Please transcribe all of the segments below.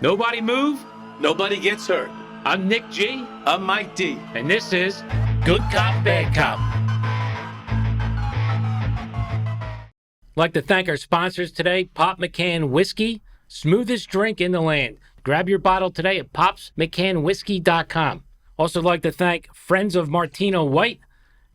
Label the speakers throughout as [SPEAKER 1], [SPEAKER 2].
[SPEAKER 1] Nobody move.
[SPEAKER 2] Nobody gets hurt.
[SPEAKER 1] I'm Nick G.
[SPEAKER 2] I'm Mike D.
[SPEAKER 1] And this is Good Cop, Bad Cop. I'd like to thank our sponsors today, Pop McCann Whiskey, smoothest drink in the land. Grab your bottle today at popsmccannwhiskey.com. Also like to thank Friends of Martina White.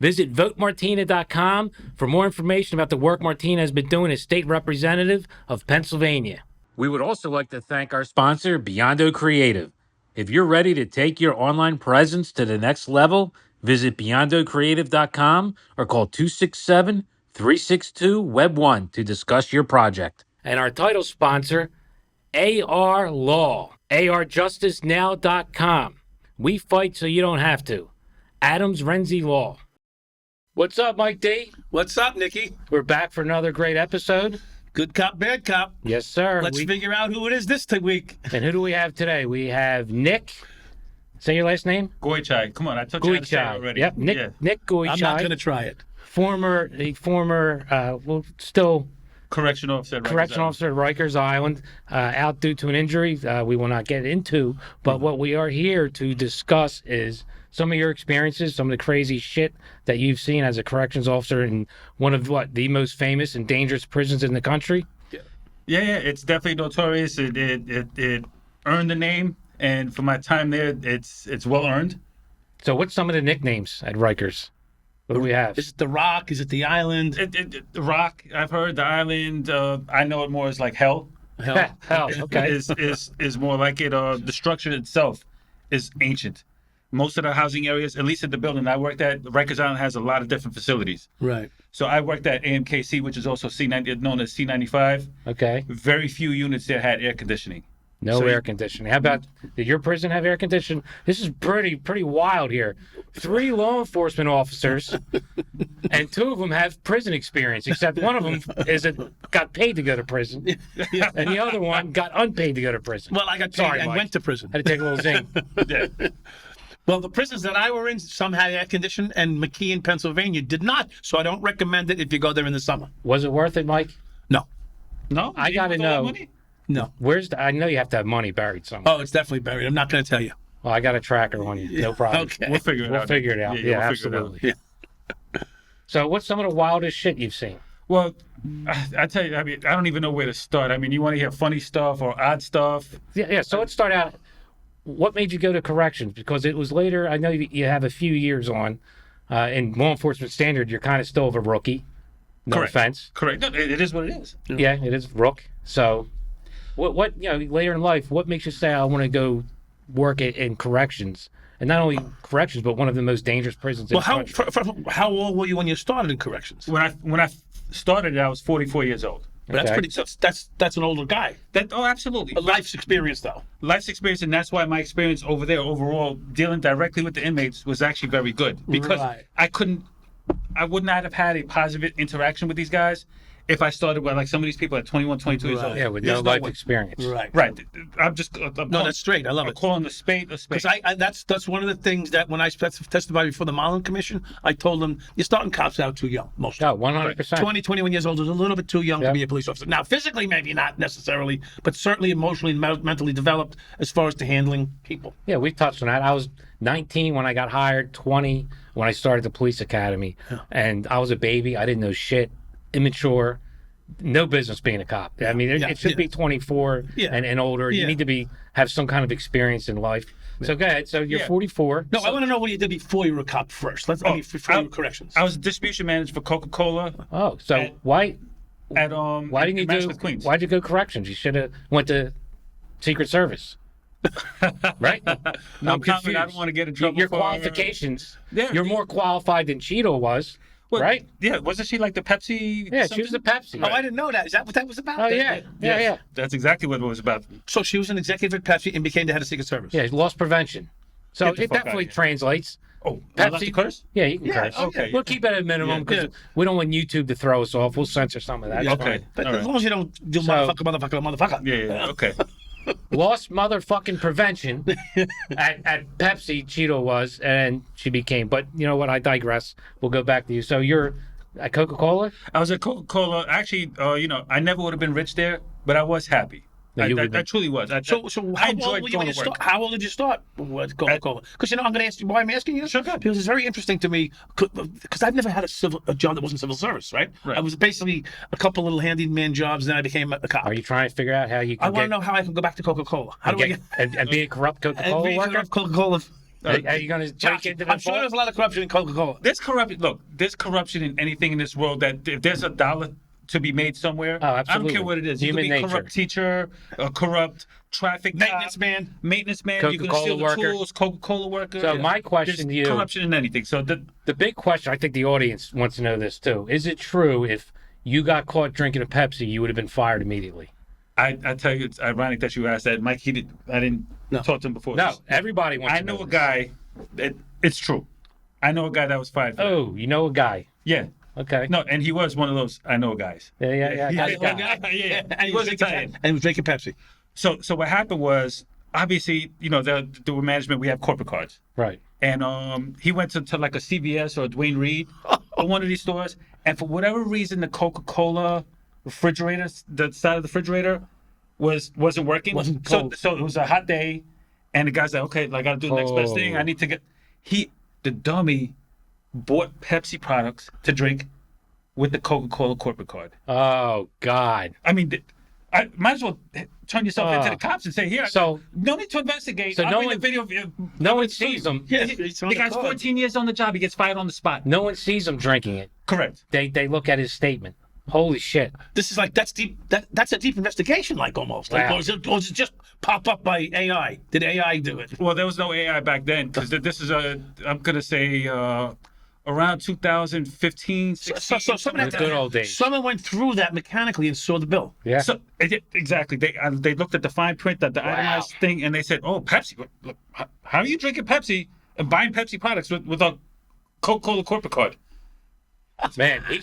[SPEAKER 1] Visit votemartina.com for more information about the work Martina has been doing as state representative of Pennsylvania. We would also like to thank our sponsor, Beyond Creative. If you're ready to take your online presence to the next level, visit beyondocreative.com or call 267-362-WEB1 to discuss your project. And our title sponsor, AR Law, arjusticenow.com. We fight so you don't have to. Adams Renzi Law. What's up, Mike D?
[SPEAKER 2] What's up, Nicky?
[SPEAKER 1] We're back for another great episode.
[SPEAKER 2] Good cop, bad cop.
[SPEAKER 1] Yes, sir.
[SPEAKER 2] Let's figure out who it is this week.
[SPEAKER 1] And who do we have today? We have Nick. Say your last name?
[SPEAKER 3] Goichai. Come on, I took you how to say it already.
[SPEAKER 1] Yep, Nick Goichai.
[SPEAKER 2] I'm not going to try it.
[SPEAKER 1] Former, still
[SPEAKER 3] correction officer at
[SPEAKER 1] Rikers Island, out due to an injury we will not get into. But what we are here to discuss is some of your experiences, some of the crazy shit that you've seen as a corrections officer in one of the most famous and dangerous prisons in the country.
[SPEAKER 3] Yeah, it's definitely notorious. It earned the name, and for my time there, it's well earned.
[SPEAKER 1] So, what's some of the nicknames at Rikers? What do we have?
[SPEAKER 2] Is it the Rock? Is it the Island?
[SPEAKER 3] The Rock. I've heard the Island. I know it more as like Hell.
[SPEAKER 1] Hell. Okay.
[SPEAKER 3] is more like it. The structure itself is ancient. Most of the housing areas, at least at the building I worked at, Rikers Island has a lot of different facilities.
[SPEAKER 2] Right.
[SPEAKER 3] So I worked at AMKC, which is also known as C95.
[SPEAKER 1] Okay.
[SPEAKER 3] Very few units there had air conditioning.
[SPEAKER 1] No air conditioning. How about, did your prison have air conditioning? This is pretty wild here. 3 law enforcement officers, and 2 of them have prison experience, except one of them got paid to go to prison, and the other one got unpaid to go to prison.
[SPEAKER 2] Well, I got paid and went to prison.
[SPEAKER 1] Had to take a little zing.
[SPEAKER 3] Yeah.
[SPEAKER 2] Well, the prisons that I were in, some had air conditioning, and McKean, Pennsylvania did not. So I don't recommend it if you go there in the summer.
[SPEAKER 1] Was it worth it, Mike?
[SPEAKER 2] No.
[SPEAKER 3] No?
[SPEAKER 1] I got to know.
[SPEAKER 2] No.
[SPEAKER 1] I know you have to have money buried somewhere.
[SPEAKER 2] Oh, it's definitely buried. I'm not going to tell you.
[SPEAKER 1] Well, I got a tracker on you. No problem.
[SPEAKER 2] Okay.
[SPEAKER 3] We'll figure it out.
[SPEAKER 1] We'll figure it out. Yeah, absolutely. Yeah. So what's some of the wildest shit you've seen?
[SPEAKER 3] Well, I tell you, I mean, I don't even know where to start. I mean, you want to hear funny stuff or odd stuff?
[SPEAKER 1] Yeah. So let's start out. What made you go to corrections? Because it was later. I know you have a few years on. In law enforcement standard, you're kind of still a rookie. No
[SPEAKER 3] Correct.
[SPEAKER 1] offense.
[SPEAKER 3] Correct. No, it is what it is.
[SPEAKER 1] Yeah, it is rook. So, what later in life, what makes you say I want to go work in corrections, and not only corrections, but one of the most dangerous prisons in the country?
[SPEAKER 2] How old were you when you started in corrections?
[SPEAKER 3] When I started, I was 44 years old.
[SPEAKER 2] But that's an older guy.
[SPEAKER 3] Absolutely.
[SPEAKER 2] A life's experience, though.
[SPEAKER 3] Life's experience, and that's why my experience over there overall, dealing directly with the inmates, was actually very good. Because I would not have had a positive interaction with these guys if I started with like some of these people at 21, 22 years old.
[SPEAKER 1] Yeah, with no life experience.
[SPEAKER 2] Right.
[SPEAKER 3] I'm
[SPEAKER 2] that's straight. I love it.
[SPEAKER 3] Calling the spade a spade.
[SPEAKER 2] Because that's one of the things that when I testified before the Marlin Commission, I told them, you're starting cops out too young, most of them.
[SPEAKER 1] 100%.
[SPEAKER 2] 20, 21 years old is a little bit too young to be a police officer. Now, physically, maybe not necessarily, but certainly emotionally and mentally developed as far as to handling people.
[SPEAKER 1] Yeah, we touched on that. I was 19 when I got hired, 20 when I started the police academy, and I was a baby. I didn't know shit, immature, no business being a cop. I mean, it should be 24 and older. You need to have some kind of experience in life. So go ahead. So you're 44.
[SPEAKER 2] No, I want to know what you did before you were a cop first. Before you were corrections.
[SPEAKER 3] I was a distribution manager for Coca-Cola.
[SPEAKER 1] Oh, so why didn't you do
[SPEAKER 3] Queens.
[SPEAKER 1] Why'd you go corrections? You should have went to Secret Service. Right?
[SPEAKER 3] No, I'm confident. I don't want to get in trouble.
[SPEAKER 1] Your qualifications. You're more qualified than Cheeto was.
[SPEAKER 3] Well,
[SPEAKER 1] right?
[SPEAKER 3] Yeah, wasn't she like the Pepsi?
[SPEAKER 1] Yeah, she was the Pepsi.
[SPEAKER 2] Oh, I didn't know that. Is that what that was about?
[SPEAKER 1] Oh, yeah. Yeah.
[SPEAKER 3] That's exactly what it was about.
[SPEAKER 2] So she was an executive at Pepsi and became the head of Secret Service.
[SPEAKER 1] Yeah, loss prevention. So it definitely translates.
[SPEAKER 3] Oh,
[SPEAKER 1] Pepsi.
[SPEAKER 3] Curse?
[SPEAKER 1] Yeah, you can curse.
[SPEAKER 3] Okay.
[SPEAKER 1] We'll keep it at a minimum because we don't want YouTube to throw us off. We'll censor some of that.
[SPEAKER 2] Yeah,
[SPEAKER 3] okay.
[SPEAKER 2] But as long as you don't do motherfucker.
[SPEAKER 3] Yeah, okay.
[SPEAKER 1] Lost motherfucking prevention at Pepsi, Cheeto was, and she became. But you know what? I digress. We'll go back to you. So you're at Coca-Cola?
[SPEAKER 3] I was at Coca-Cola. Actually, I never would have been rich there, but I was happy. I truly was.
[SPEAKER 2] So
[SPEAKER 3] I
[SPEAKER 2] how
[SPEAKER 3] enjoyed
[SPEAKER 2] old were you
[SPEAKER 3] going
[SPEAKER 2] when you
[SPEAKER 3] to work.
[SPEAKER 2] How old did you start with Coca-Cola? Because I'm going to ask you why I'm asking you.
[SPEAKER 3] Sure, go ahead.
[SPEAKER 2] Because it's very interesting to me. Because I've never had a job that wasn't civil service, right? I was basically a couple little handyman jobs, then I became a cop.
[SPEAKER 1] Are you trying to figure out how you can
[SPEAKER 2] I want to know how I can go back to Coca-Cola. How do I get
[SPEAKER 1] and be a corrupt Coca-Cola worker?
[SPEAKER 2] Coca-Cola?
[SPEAKER 1] Are you going to break into the
[SPEAKER 2] I'm sure there's a lot of corruption in Coca-Cola.
[SPEAKER 3] There's corruption. Look, there's corruption in anything in this world. That if there's a dollar to be made somewhere, I don't
[SPEAKER 1] absolutely.
[SPEAKER 3] care what it is.
[SPEAKER 1] Human
[SPEAKER 3] you could be a
[SPEAKER 1] nature.
[SPEAKER 3] corrupt teacher, a corrupt traffic
[SPEAKER 2] Maintenance
[SPEAKER 3] cop,
[SPEAKER 2] man.
[SPEAKER 3] maintenance man. You can
[SPEAKER 1] Coca-Cola
[SPEAKER 3] steal the
[SPEAKER 1] worker.
[SPEAKER 3] tools. Coca-Cola worker.
[SPEAKER 1] So my question
[SPEAKER 3] There's
[SPEAKER 1] to you,
[SPEAKER 3] corruption in anything. So
[SPEAKER 1] the big question, I think the audience wants to know this too. Is it true if you got caught drinking a Pepsi, you would have been fired immediately?
[SPEAKER 3] I tell you, it's ironic that you asked that, Mike. I didn't talk to him before.
[SPEAKER 1] No, everybody wants
[SPEAKER 3] I
[SPEAKER 1] to
[SPEAKER 3] know
[SPEAKER 1] know
[SPEAKER 3] a
[SPEAKER 1] this.
[SPEAKER 3] guy. It's true. I know a guy that was fired. For that.
[SPEAKER 1] Oh, you know a guy.
[SPEAKER 3] Yeah.
[SPEAKER 1] Okay.
[SPEAKER 3] No, and he was one of those I know guys.
[SPEAKER 1] Yeah.
[SPEAKER 3] Yeah,
[SPEAKER 1] Got it.
[SPEAKER 3] yeah.
[SPEAKER 2] And
[SPEAKER 3] He was Italian.
[SPEAKER 2] And he was drinking Pepsi.
[SPEAKER 3] So what happened was, obviously, the management, we have corporate cards.
[SPEAKER 1] Right.
[SPEAKER 3] And he went to like a CVS or a Dwayne Reed or one of these stores, and for whatever reason, the Coca-Cola refrigerator, the side of the refrigerator, wasn't working.
[SPEAKER 2] Wasn't cold.
[SPEAKER 3] So it was a hot day, and the guy's like, okay, I gotta do the next best thing. I need to get. The dummy bought Pepsi products to drink with the Coca-Cola corporate card.
[SPEAKER 1] Oh God.
[SPEAKER 3] I mean, I might as well turn yourself into the cops and say, here,
[SPEAKER 1] So
[SPEAKER 3] no need to investigate.
[SPEAKER 1] So
[SPEAKER 3] I'll
[SPEAKER 1] no
[SPEAKER 3] bring
[SPEAKER 1] one-
[SPEAKER 3] the video of you.
[SPEAKER 1] no one sees him.
[SPEAKER 2] Yeah,
[SPEAKER 3] The guy's 14 years on the job. He gets fired on the spot.
[SPEAKER 1] No one sees him drinking it.
[SPEAKER 3] Correct.
[SPEAKER 1] They look at his statement. Holy shit.
[SPEAKER 2] This is like that's deep. That's a deep investigation, like almost. Like,
[SPEAKER 1] Wow.
[SPEAKER 2] or is it just pop up by AI? Did AI do it?
[SPEAKER 3] Well, there was no AI back then because this is I'm going to say around 2015, 16.
[SPEAKER 2] So some of
[SPEAKER 1] The good old days.
[SPEAKER 2] Someone went through that mechanically and saw the bill.
[SPEAKER 1] Yeah.
[SPEAKER 3] So exactly, they looked at the fine print, the itemized thing, and they said, "Oh, Pepsi! Look, how are you drinking Pepsi and buying Pepsi products with a Coca-Cola corporate card?"
[SPEAKER 1] Man, he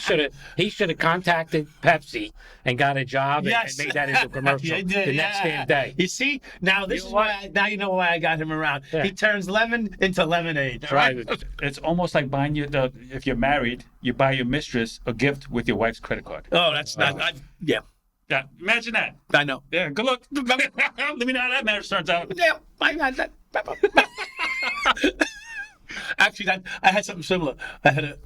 [SPEAKER 1] should have contacted Pepsi and got a job and
[SPEAKER 2] Yes.
[SPEAKER 1] made that into a commercial
[SPEAKER 2] Yeah, he did,
[SPEAKER 1] the next damn day.
[SPEAKER 2] You see, now this
[SPEAKER 1] You
[SPEAKER 2] is
[SPEAKER 1] know
[SPEAKER 2] why. Now you know why I got him around.
[SPEAKER 1] Yeah.
[SPEAKER 2] He turns lemon into lemonade. all
[SPEAKER 1] Right.
[SPEAKER 3] It's almost like buying if you're married, you buy your mistress a gift with your wife's credit card.
[SPEAKER 2] Oh, that's not. Yeah,
[SPEAKER 3] Yeah, imagine that.
[SPEAKER 2] I know.
[SPEAKER 3] Yeah, good luck. Let me know how that marriage turns out.
[SPEAKER 2] Yeah, I got that. Actually, I had something similar. I had a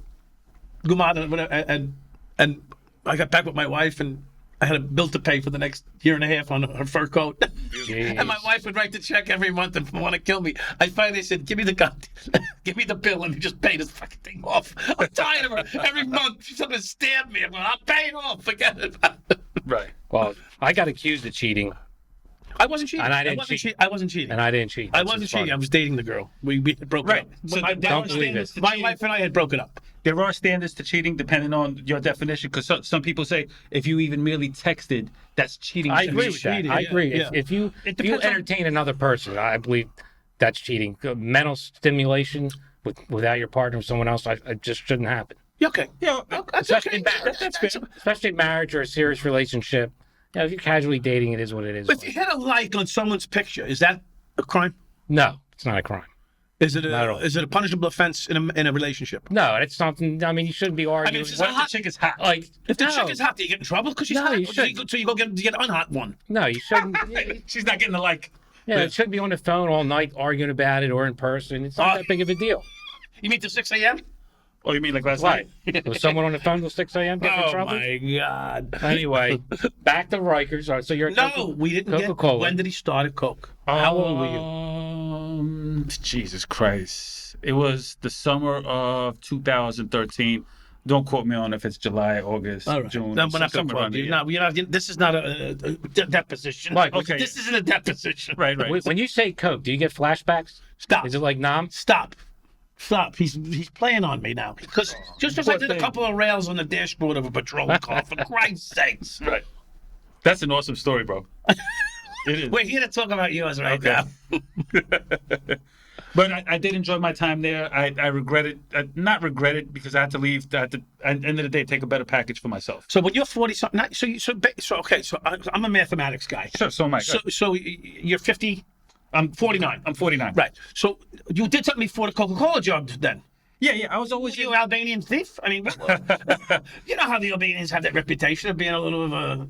[SPEAKER 2] gumada and I got back with my wife and I had a bill to pay for the next year and a half on her fur coat. And my wife would write the check every month and want to kill me. I finally said, give me the bill, let me just pay this fucking thing off. I'm tired of her. Every month she's going to stab me. I'm going, I'll pay it off. Forget it.
[SPEAKER 3] Right.
[SPEAKER 1] Well, I got accused of cheating,
[SPEAKER 2] I wasn't cheating.
[SPEAKER 1] And I didn't cheat.
[SPEAKER 2] I wasn't cheating.
[SPEAKER 1] and I didn't cheat.
[SPEAKER 2] I
[SPEAKER 1] That's
[SPEAKER 2] wasn't
[SPEAKER 1] just funny.
[SPEAKER 2] cheating. I was dating the girl. We had broken
[SPEAKER 3] Right.
[SPEAKER 2] up.
[SPEAKER 3] So
[SPEAKER 2] my,
[SPEAKER 3] there
[SPEAKER 1] don't
[SPEAKER 3] are
[SPEAKER 1] believe
[SPEAKER 3] standards
[SPEAKER 1] it.
[SPEAKER 3] to
[SPEAKER 2] my
[SPEAKER 3] cheating.
[SPEAKER 2] wife and I had broken up.
[SPEAKER 3] There are standards to cheating depending on your definition, because some people say if you even merely texted, that's cheating.
[SPEAKER 1] I
[SPEAKER 3] to
[SPEAKER 1] agree
[SPEAKER 3] me.
[SPEAKER 1] with that.
[SPEAKER 2] cheating,
[SPEAKER 1] I
[SPEAKER 2] yeah,
[SPEAKER 1] agree.
[SPEAKER 2] yeah.
[SPEAKER 1] If you
[SPEAKER 3] depends on-
[SPEAKER 1] entertain another person, I believe that's cheating. Mental stimulation without your partner or someone else, I just shouldn't happen.
[SPEAKER 2] Okay.
[SPEAKER 3] Yeah,
[SPEAKER 2] That's
[SPEAKER 1] Especially
[SPEAKER 2] okay.
[SPEAKER 1] in marriage.
[SPEAKER 3] That's fair.
[SPEAKER 1] Especially in marriage or a serious relationship. You know, if you're casually dating, it is what it is.
[SPEAKER 2] But if you hit a like on someone's picture, is that a crime?
[SPEAKER 1] No, it's not a crime.
[SPEAKER 2] Is it
[SPEAKER 1] Not at all.
[SPEAKER 2] a punishable offense in a relationship?
[SPEAKER 1] No, it's something. I mean, you shouldn't be arguing.
[SPEAKER 2] it's just
[SPEAKER 3] What
[SPEAKER 2] a
[SPEAKER 3] if the
[SPEAKER 2] hot
[SPEAKER 3] chick is hot?
[SPEAKER 1] like
[SPEAKER 2] If the
[SPEAKER 1] no,
[SPEAKER 2] chick is hot, do you get in trouble because she's
[SPEAKER 1] No,
[SPEAKER 2] hot?
[SPEAKER 1] you
[SPEAKER 2] Or
[SPEAKER 1] shouldn't.
[SPEAKER 2] so you go get an unhot one.
[SPEAKER 1] no, you shouldn't.
[SPEAKER 3] She's not getting the like.
[SPEAKER 1] Yeah, it shouldn't be on the phone all night arguing about it or in person. It's not that big of a deal.
[SPEAKER 2] You mean till 6 a.m.?
[SPEAKER 3] Oh, you mean like last
[SPEAKER 1] Right.
[SPEAKER 3] night?
[SPEAKER 1] Was someone on the phone till 6 a.m. getting in
[SPEAKER 2] Oh
[SPEAKER 1] trouble?
[SPEAKER 2] my God!
[SPEAKER 1] Anyway, back to Rikers. All right, so you're at
[SPEAKER 2] No, we didn't get.
[SPEAKER 1] Coca-Cola.
[SPEAKER 2] When did he start at Coke? How old were you?
[SPEAKER 3] Jesus Christ! It was the summer of 2013. Don't quote me on if it's July, August,
[SPEAKER 2] All right.
[SPEAKER 3] June.
[SPEAKER 2] No, we're not going
[SPEAKER 3] somewhere around
[SPEAKER 2] to
[SPEAKER 3] there.
[SPEAKER 2] We're not. This is not a deposition.
[SPEAKER 1] Right,
[SPEAKER 3] okay.
[SPEAKER 2] This isn't a deposition.
[SPEAKER 3] Right.
[SPEAKER 1] When you say Coke, do you get flashbacks?
[SPEAKER 2] Stop.
[SPEAKER 1] Is it like Nam?
[SPEAKER 2] Stop. He's playing on me now. Because just as I did a
[SPEAKER 3] thing.
[SPEAKER 2] couple of rails on the dashboard of a patrol car, for Christ's sakes.
[SPEAKER 3] Right. That's an awesome story, bro. It is.
[SPEAKER 2] We're here to talk about yours right
[SPEAKER 3] Okay.
[SPEAKER 2] now.
[SPEAKER 3] But I did enjoy my time there. I regret it. Not regret it because I had to leave. At the end of the day, take a better package for myself.
[SPEAKER 2] So when you're 40 something, so I'm a mathematics guy.
[SPEAKER 3] Sure. So am I.
[SPEAKER 2] So you're 50.
[SPEAKER 3] I'm
[SPEAKER 2] 49.
[SPEAKER 3] I'm 49.
[SPEAKER 2] Right. So you did something before the Coca-Cola job then.
[SPEAKER 3] Yeah. I was always.
[SPEAKER 2] Was you an Albanian thief? I mean, you know how the Albanians have that reputation of being a little of a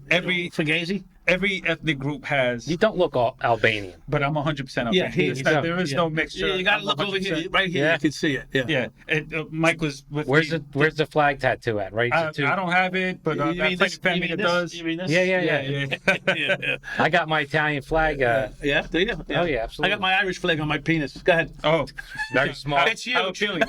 [SPEAKER 2] fugazi.
[SPEAKER 3] every ethnic group has.
[SPEAKER 1] You don't look all Albanian.
[SPEAKER 3] But I'm 100% Albanian.
[SPEAKER 2] Yeah, he's
[SPEAKER 3] It's not- there is no mixture.
[SPEAKER 2] Yeah, you got to
[SPEAKER 3] I'm
[SPEAKER 2] look over
[SPEAKER 3] 100%.
[SPEAKER 2] here, right here.
[SPEAKER 1] Yeah.
[SPEAKER 2] You can see it. Yeah.
[SPEAKER 3] Yeah, Mike was with
[SPEAKER 1] Where's
[SPEAKER 3] me.
[SPEAKER 1] where's the flag tattoo at? Right.
[SPEAKER 3] I don't have it, but I
[SPEAKER 2] You mean
[SPEAKER 3] plenty
[SPEAKER 2] this?
[SPEAKER 3] of family
[SPEAKER 2] You mean
[SPEAKER 3] that
[SPEAKER 2] this?
[SPEAKER 3] does.
[SPEAKER 2] You mean this?
[SPEAKER 1] Yeah.
[SPEAKER 2] Yeah.
[SPEAKER 1] I got my Italian flag.
[SPEAKER 2] Yeah, do you?
[SPEAKER 1] Oh, yeah, absolutely.
[SPEAKER 2] I got my Irish flag on my penis. Go ahead.
[SPEAKER 3] Oh,
[SPEAKER 1] Very small.
[SPEAKER 2] It's you.
[SPEAKER 3] how chilly.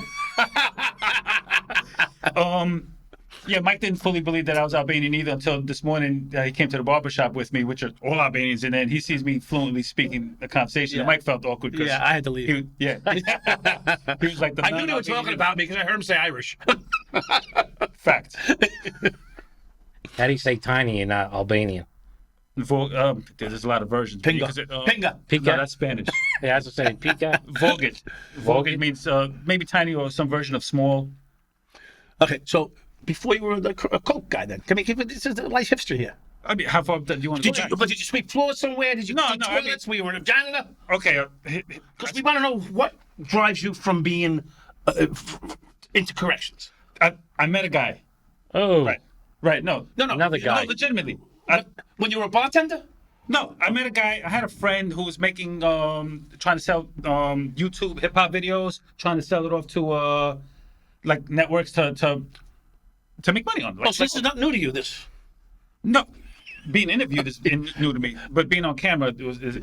[SPEAKER 3] Yeah, Mike didn't fully believe that I was Albanian either until this morning. He came to the barbershop with me, which are all Albanians, and then he sees me fluently speaking the conversation. And
[SPEAKER 2] Yeah.
[SPEAKER 3] Mike felt awkward because
[SPEAKER 2] Yeah, I had to leave.
[SPEAKER 3] he was like the
[SPEAKER 2] I knew they were talking about me because I heard him say Irish.
[SPEAKER 3] fact.
[SPEAKER 1] How do you say tiny in Albanian?
[SPEAKER 3] There's a lot of versions.
[SPEAKER 2] Pinga.
[SPEAKER 3] Because
[SPEAKER 2] Pinga.
[SPEAKER 1] Pika?
[SPEAKER 3] No, that's Spanish.
[SPEAKER 1] Yeah, I was saying pika.
[SPEAKER 3] Vulgate. Vulgate means maybe tiny or some version of small.
[SPEAKER 2] Okay, so before you were a coke guy, then this is the life history here.
[SPEAKER 3] I mean, how far do you want to
[SPEAKER 2] Did
[SPEAKER 3] go
[SPEAKER 2] you?
[SPEAKER 3] back?
[SPEAKER 2] But did you sweep floors somewhere? Did you
[SPEAKER 3] No,
[SPEAKER 2] do
[SPEAKER 3] no, I mean-
[SPEAKER 2] toilets? Were you a janitor?
[SPEAKER 3] Okay.
[SPEAKER 2] Because we want to know what drives you from being into corrections.
[SPEAKER 3] I met a guy.
[SPEAKER 1] Oh,
[SPEAKER 3] Right. No.
[SPEAKER 2] No,
[SPEAKER 1] Another guy.
[SPEAKER 3] No, legitimately.
[SPEAKER 2] When you were a bartender.
[SPEAKER 3] No, I met a guy. I had a friend who was making, trying to sell YouTube hip hop videos, trying to sell it off to like networks to make money on. Like,
[SPEAKER 2] Oh, so this is not new to you. This.
[SPEAKER 3] no, being interviewed is new to me, but being on camera,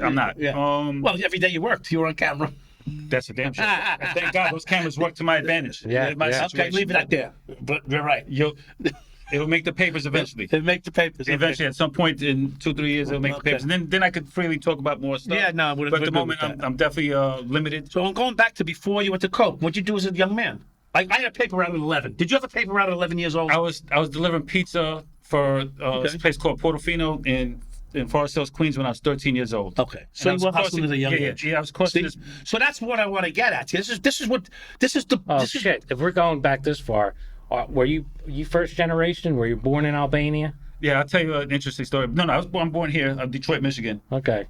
[SPEAKER 3] I'm not.
[SPEAKER 2] Yeah. Well, every day you worked, you were on camera.
[SPEAKER 3] That's a damn shame. And thank God those cameras work to my advantage.
[SPEAKER 1] Yeah,
[SPEAKER 3] My
[SPEAKER 1] yeah.
[SPEAKER 2] Okay,
[SPEAKER 3] situation.
[SPEAKER 2] leave it at there. But you're right.
[SPEAKER 3] It'll make the papers eventually.
[SPEAKER 2] They make the papers.
[SPEAKER 3] Eventually, at some point in 2-3 years, it'll make the
[SPEAKER 2] Okay.
[SPEAKER 3] papers, and then I could freely talk about more stuff.
[SPEAKER 2] Yeah, no, we're
[SPEAKER 3] but at the
[SPEAKER 2] good
[SPEAKER 3] moment,
[SPEAKER 2] with that.
[SPEAKER 3] I'm definitely limited.
[SPEAKER 2] So I'm going back to before you went to coke. What'd you do as a young man? I had a paper route at 11. Did you have a paper route at 11 years old?
[SPEAKER 3] I was delivering pizza for this place called Portofino in Forest Hills, Queens, when I was 13 years old.
[SPEAKER 2] Okay, so
[SPEAKER 3] And
[SPEAKER 2] you
[SPEAKER 3] I
[SPEAKER 2] were
[SPEAKER 3] was
[SPEAKER 2] hustling at a young age.
[SPEAKER 3] Yeah, I was crossing
[SPEAKER 2] See?
[SPEAKER 3] this.
[SPEAKER 2] So that's what I want to get at. This is the.
[SPEAKER 1] oh
[SPEAKER 2] this is,
[SPEAKER 1] shit! If we're going back this far, were you first generation? Were you born in Albania?
[SPEAKER 3] Yeah, I'll tell you an interesting story. No, I'm born here, Detroit, Michigan.
[SPEAKER 1] Okay.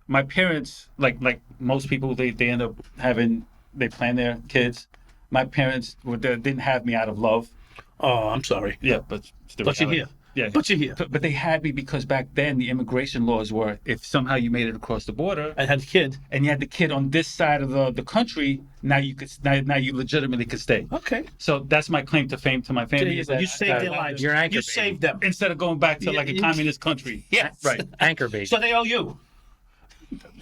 [SPEAKER 3] My parents, like most people, they end up they plan their kids. My parents didn't have me out of love.
[SPEAKER 2] Oh, I'm sorry.
[SPEAKER 3] Yeah, but still.
[SPEAKER 2] But you're here.
[SPEAKER 3] Yeah,
[SPEAKER 2] But you're here.
[SPEAKER 3] But they had me because back then the immigration laws were if somehow you made it across the border
[SPEAKER 2] I had a kid.
[SPEAKER 3] and you had the kid on this side of the country, now you legitimately could stay.
[SPEAKER 2] Okay.
[SPEAKER 3] So that's my claim to fame to my family. Is that
[SPEAKER 2] You saved their
[SPEAKER 3] I-
[SPEAKER 2] lives.
[SPEAKER 1] You're anchor
[SPEAKER 2] You
[SPEAKER 1] baby.
[SPEAKER 2] saved them.
[SPEAKER 3] Instead of going back to
[SPEAKER 2] Yeah,
[SPEAKER 3] like a
[SPEAKER 2] you-
[SPEAKER 3] communist country.
[SPEAKER 2] Yes.
[SPEAKER 3] Right.
[SPEAKER 1] Anchor baby.
[SPEAKER 2] So they owe you.